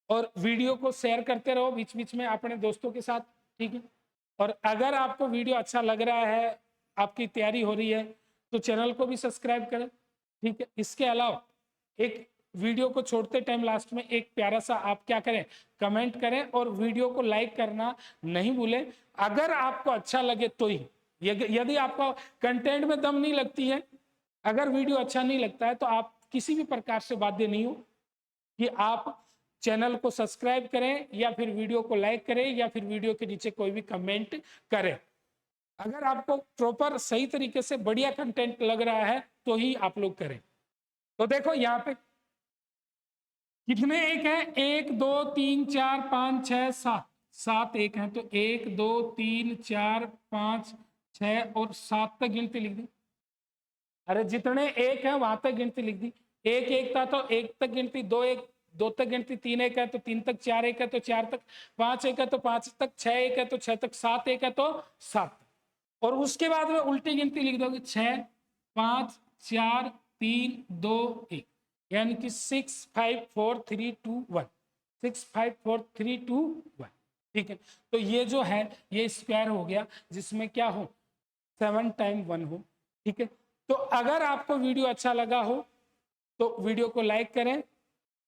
और वीडियो को शेयर करते रहो बीच बीच में अपने दोस्तों के साथ, ठीक है। और अगर आपको वीडियो अच्छा लग रहा है, आपकी तैयारी हो रही है, तो चैनल को भी सब्सक्राइब करें, ठीक है। इसके अलावा एक वीडियो को छोड़ते टाइम लास्ट में एक प्यारा सा आप क्या करें कमेंट करें, और वीडियो को लाइक करना नहीं भूलें। अगर आपको अच्छा लगे तो ही, यदि आपको कंटेंट में दम नहीं लगती है, अगर वीडियो अच्छा नहीं लगता है, तो आप किसी भी प्रकार से बाध्य नहीं हो कि आप चैनल को सब्सक्राइब करें या फिर वीडियो को लाइक करें या फिर वीडियो के नीचे कोई भी कमेंट करें। अगर आपको प्रॉपर सही तरीके से बढ़िया कंटेंट लग रहा है तो ही आप लोग करें। तो देखो यहाँ पे कितने एक है, 1 2 3 4 5 6 7, 7 एक है, तो 1 2 3 4 5 6 और 7 तक गिनती लिख दी। अरे जितने एक है वहां तक गिनती लिख दी। एक एक था तो 1 तक गिनती, 2 एक 2 तक गिनती, 3 एक है तो 3 तक, 4 एक है तो 4 तक, 5 एक है तो 5 तक, 6 एक है तो 6 तक, 7 एक है तो 7। और उसके बाद में उल्टी गिनती लिख दोगे, 6 5 4 3 2 1, यानी कि 6 5 4 3 2 1, 6 5 4 3 2 1, ठीक है। तो ये जो है ये स्क्वायर हो गया जिसमें क्या हो 7 टाइम 1 हो, ठीक है। तो अगर आपको वीडियो अच्छा लगा हो तो वीडियो को लाइक करें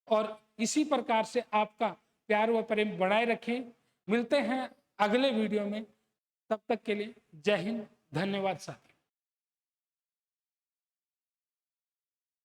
और इसी प्रकार से आपका प्यार व प्रेम बनाए रखें। मिलते हैं अगले वीडियो में, तब तक के लिए जय हिंद, धन्यवाद साथियों।